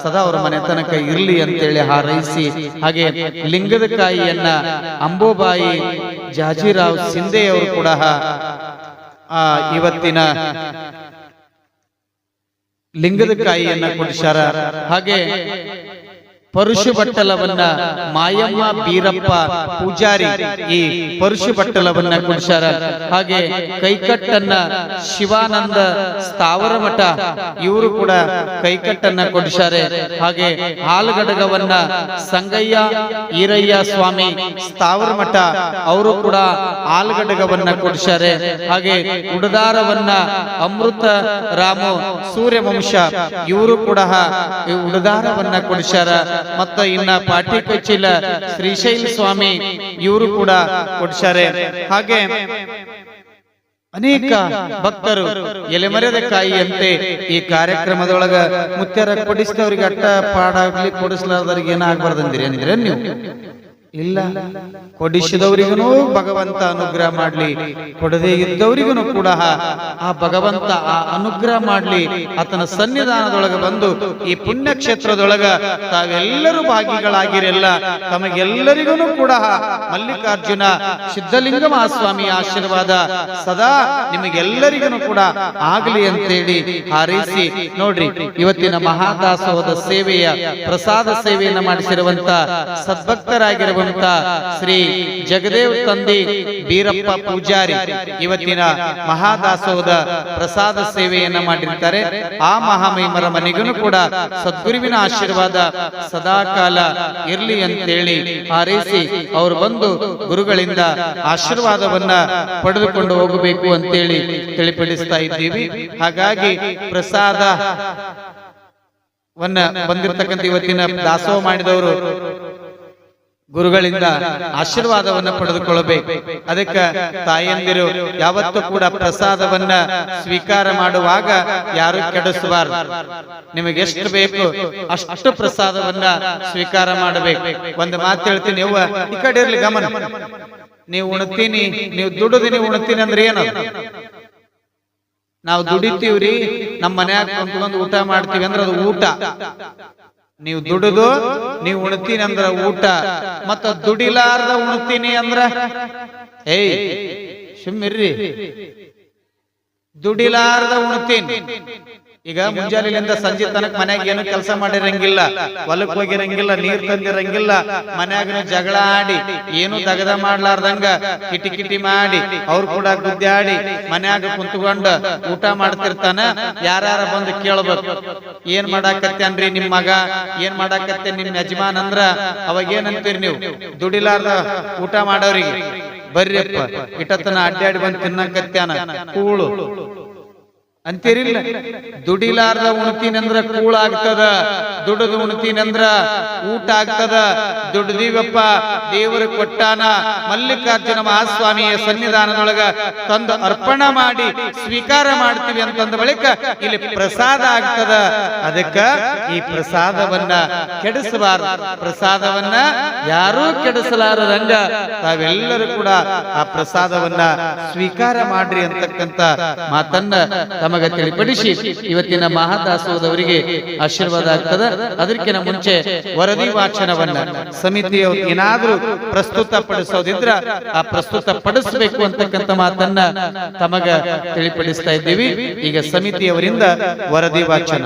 S2: ಸದಾ ಅವರ ಮನೆತನಕ ಇರ್ಲಿ ಅಂತೇಳಿ ಹಾರೈಸಿ, ಹಾಗೆ ಲಿಂಗದ ಕಾಯಿಯನ್ನ ಅಂಬೋಬಾಯಿ ಜಾಜಿರಾವ್ ಸಿಂಧೆ ಅವರು ಕೂಡ ಇವತ್ತಿನ ಲಿಂಗದ ಕಾಯಿಯನ್ನ ಕೊಡಿಸ್ಯಾರ. ಹಾಗೆ ಪರುಶು ಬಟ್ಟಲವನ್ನ ಮಾಯಮ್ಮ ಬೀರಪ್ಪ ಪೂಜಾರಿ ಈ ಪರುಶು ಬಟ್ಟಲವನ್ನ ಕೊಡಿಸ್ಯಾರ. ಹಾಗೆ ಕೈಕಟ್ಟನ್ನ ಶಿವಾನಂದ ಸ್ಥಾವರ ಮಠ ಇವರು ಕೂಡ ಕೈಕಟ್ಟನ್ನ ಕೊಡಿಸ್ಯಾರೆ. ಹಾಗೆ ಹಾಲಗಡಗವನ್ನ ಸಂಗಯ್ಯ ಈರಯ್ಯ ಸ್ವಾಮಿ ಸ್ಥಾವರ ಮಠ ಅವರು ಕೂಡ ಹಾಲಗಡಗವನ್ನ ಕೊಡಿಸ್ಯಾರೆ. ಹಾಗೆ ಉಡದಾರವನ್ನ ಅಮೃತ ರಾಮು ಸೂರ್ಯವಂಶ ಇವರು ಕೂಡ ಉಡದಾರವನ್ನ ಕೊಡಿಸ್ಯಾರ. ಮತ್ತ ಇನ್ನ ಪಾಟಿ ಕಚ್ಚಿಲ ಶ್ರೀಶೈಲ ಸ್ವಾಮಿ ಇವರು ಕೂಡ ಕೊಡ್ಸಾರೆ. ಹಾಗೆ ಅನೇಕ ಭಕ್ತರು ಎಲೆಮರದ ಕಾಯಿಯಂತೆ ಈ ಕಾರ್ಯಕ್ರಮದೊಳಗ ಮುತ್ಯಾರ ಕೊಡಿಸಿದವ್ರಿಗೆ ಅಟ್ಟ ಪಾಡಾಗ್ಲಿ ಕೊಡಿಸ್ಲಾರ್ದವ್ರಿಗೆ ಏನಾಗ್ಬಾರ್ದಂದಿರಿ ಅಂದ್ರೆ ನೀವು ಇಲ್ಲ, ಕೊಡಿಸಿದವರಿಗೂ ಭಗವಂತ ಅನುಗ್ರಹ ಮಾಡ್ಲಿ, ಕೊಡದೇ ಇದ್ದವರಿಗೂ ಕೂಡ ಆ ಭಗವಂತ ಆ ಅನುಗ್ರಹ ಮಾಡ್ಲಿ. ಆತನ ಸನ್ನಿಧಾನದೊಳಗ ಬಂದು ಈ ಪುಣ್ಯ ಕ್ಷೇತ್ರದೊಳಗ ತಾವೆಲ್ಲರೂ ಭಾಗಿಗಳಾಗಿರಲ್ಲ. ತಮಗೆಲ್ಲರಿಗೂ ಕೂಡ ಮಲ್ಲಿಕಾರ್ಜುನ ಸಿದ್ಧಲಿಂಗ ಮಹಾಸ್ವಾಮಿಯ ಆಶೀರ್ವಾದ ಸದಾ ನಿಮಗೆಲ್ಲರಿಗೂ ಕೂಡ ಆಗಲಿ ಅಂತೇಳಿ ಹಾರೈಸಿ ನೋಡ್ರಿ, ಇವತ್ತಿನ ಮಹಾದಾಸೋಹದ ಸೇವೆಯ ಪ್ರಸಾದ ಸೇವೆಯನ್ನ ಮಾಡಿಸಿರುವಂತ ಸದ್ಭಕ್ತರಾಗಿರುವ ಆಗಿರುವಂತ ಶ್ರೀ ಜಗದೇವ್ ತಂದಿ ಬೀರಪ್ಪ ಪೂಜಾರಿ ಇವತ್ತಿನ ಮಹಾದಾಸೋಹದ ಪ್ರಸಾದ ಸೇವೆಯನ್ನ ಮಾಡಿರ್ತಾರೆ. ಆ ಮಹಾಮಹಿಮರ ಮನೆಗೂ ಕೂಡ ಸದ್ಗುರುವಿನ ಆಶೀರ್ವಾದ ಸದಾಕಾಲ ಇರ್ಲಿ ಅಂತೇಳಿ ಹಾರೈಸಿ ಅವರು ಬಂದು ಗುರುಗಳಿಂದ ಆಶೀರ್ವಾದವನ್ನ ಪಡೆದುಕೊಂಡು ಹೋಗಬೇಕು ಅಂತೇಳಿ ತಿಳಿಪಡಿಸ್ತಾ ಇದ್ದೀವಿ. ಹಾಗಾಗಿ ಪ್ರಸಾದ ಬಂದಿರತಕ್ಕಂಥ ಇವತ್ತಿನ ದಾಸೋಹ ಮಾಡಿದವರು ಗುರುಗಳಿಂದ ಆಶೀರ್ವಾದವನ್ನ ಪಡೆದುಕೊಳ್ಳಬೇಕು. ಅದಕ್ಕೆ ತಾಯಂದಿರು ಯಾವತ್ತೂ ಕೂಡ ಪ್ರಸಾದವನ್ನ ಸ್ವೀಕಾರ ಮಾಡುವಾಗ ಯಾರು ಕೆಡಿಸಬಾರದು. ನಿಮಗೆ ಎಷ್ಟು ಬೇಕು ಅಷ್ಟು ಪ್ರಸಾದವನ್ನ ಸ್ವೀಕಾರ ಮಾಡಬೇಕು. ಒಂದು ಮಾತು ಹೇಳ್ತೀನಿ, ಯವ್ವ ಈ ಕಡೆ ಇರ್ಲಿ ಗಮನ. ನೀವು ಉಣ್ತೀನಿ, ನೀವು ದುಡಿದು ಉಣ್ತೀನಿ ಅಂದ್ರೆ ಏನು? ನಾವು ದುಡಿತೀವ್ರಿ, ನಮ್ಮ ಮನ್ಯಾಗ ಕುಂತ್ಕೊಂಡು ಊಟ ಮಾಡ್ತೀವಿ ಅಂದ್ರೆ ಅದು ಊಟ. ನೀವು ದುಡಿದು ನೀವು ಉಣ್ತೀನಿ ಅಂದ್ರ ಊಟ, ಮತ್ತ ದುಡಿಲಾರ್ದ ಉಣ್ತೀನಿ ಅಂದ್ರ ಏಯ್ ಸುಮ್ಮಿರ್ರಿ. ದುಡಿಲಾರ್ದ ಉಣ್ತೀನಿ. ಈಗ ಮುಂಜಾನೆಯಿಂದ ಸಂಜೆ ತನಕ ಮನ್ಯಾಗ ಏನು ಕೆಲಸ ಮಾಡಿರಂಗಿಲ್ಲ, ಹೊಲಕ್ ಹೋಗಿರಂಗಿಲ್ಲ, ನೀರ್ ತಂದಿರಂಗಿಲ್ಲ, ಮನ್ಯಾಗ ಜಗಳ ಆಡಿ ಏನು ತಗದ ಮಾಡ್ಲಾರ್ದಂಗ ಕಿಟಿ ಕಿಟಿ ಮಾಡಿ ಅವ್ರು ಕೂಡ ಗುದ್ದಾಡಿ ಮನ್ಯಾಗ ಕುಂತ್ಕೊಂಡ ಊಟ ಮಾಡ್ತಿರ್ತಾನ. ಯಾರ್ಯಾರ ಬಂದು ಕೇಳ್ಬೇಕು, ಏನ್ ಮಾಡಾಕತ್ತೇನ್ರಿ ನಿಮ್ ಮಗ, ಏನ್ ಮಾಡಾಕತ್ತೇನ್ ನಿಮ್ ಯಜಮಾನ್ ಅಂದ್ರ ಅವಾಗ ಏನಂತೀರಿ ನೀವು? ದುಡಿಲಾರ್ದ ಊಟ ಮಾಡೋರಿಗೆ ಬರ್ರಿಯಪ್ಪ ಇಟ್ಟತನ ಅಡ್ಡಾಡಿ ಬಂದು ತಿನ್ನಕತ್ಯಾನ ಕೂಳು ಅಂತೀರಿಲ್ಲ. ದುಡಿಲಾರ್ದ ಉಣ್ತೀನಂದ್ರ ಕೂಳಾಗ್ತದ, ದುಡಿದು ಉಣ್ತೀನಂದ್ರ ಊಟ ಆಗ್ತದ. ದುಡ್ದೀವಪ್ಪ ದೇವರು ಕೊಟ್ಟಾನ, ಮಲ್ಲಿಕಾರ್ಜುನ ಮಹಾಸ್ವಾಮಿಯ ಸನ್ನಿಧಾನದೊಳಗ ತಂದು ಅರ್ಪಣ ಮಾಡಿ ಸ್ವೀಕಾರ ಮಾಡ್ತೀವಿ ಅಂತಂದ ಬಳಿಕ ಇಲ್ಲಿ ಪ್ರಸಾದ ಆಗ್ತದ. ಅದಕ್ಕ ಈ ಪ್ರಸಾದವನ್ನ ಕೆಡಿಸಬಾರದು. ಪ್ರಸಾದವನ್ನ ಯಾರೂ ಕೆಡಿಸಲಾರದಂಗ ತಾವೆಲ್ಲರೂ ಕೂಡ ಆ ಪ್ರಸಾದವನ್ನ ಸ್ವೀಕಾರ ಮಾಡ್ರಿ ಅಂತಕ್ಕಂತ ಮಾತನ್ನ ತಮಗೆ ತಿಳಿಪಡಿಸಿ ಇವತ್ತಿನ ಮಹಾದಾಸೋಹದವರಿಗೆ ಆಶೀರ್ವಾದ ಆಗ್ತದ. ಅದಕ್ಕಿಂತ ಮುಂಚೆ ವರದಿ ವಾಚನವನ್ನ ಸಮಿತಿಯವರು ಏನಾದ್ರೂ ಪ್ರಸ್ತುತ ಪಡಿಸೋದಿದ್ರ ಆ ಪ್ರಸ್ತುತ ಪಡಿಸಬೇಕು ಅಂತಕ್ಕಂಥ ಮಾತನ್ನ ತಮಗ ತಿಳಿಪಡಿಸ್ತಾ ಇದ್ದೀವಿ. ಈಗ ಸಮಿತಿಯವರಿಂದ ವರದಿ ವಾಚನ.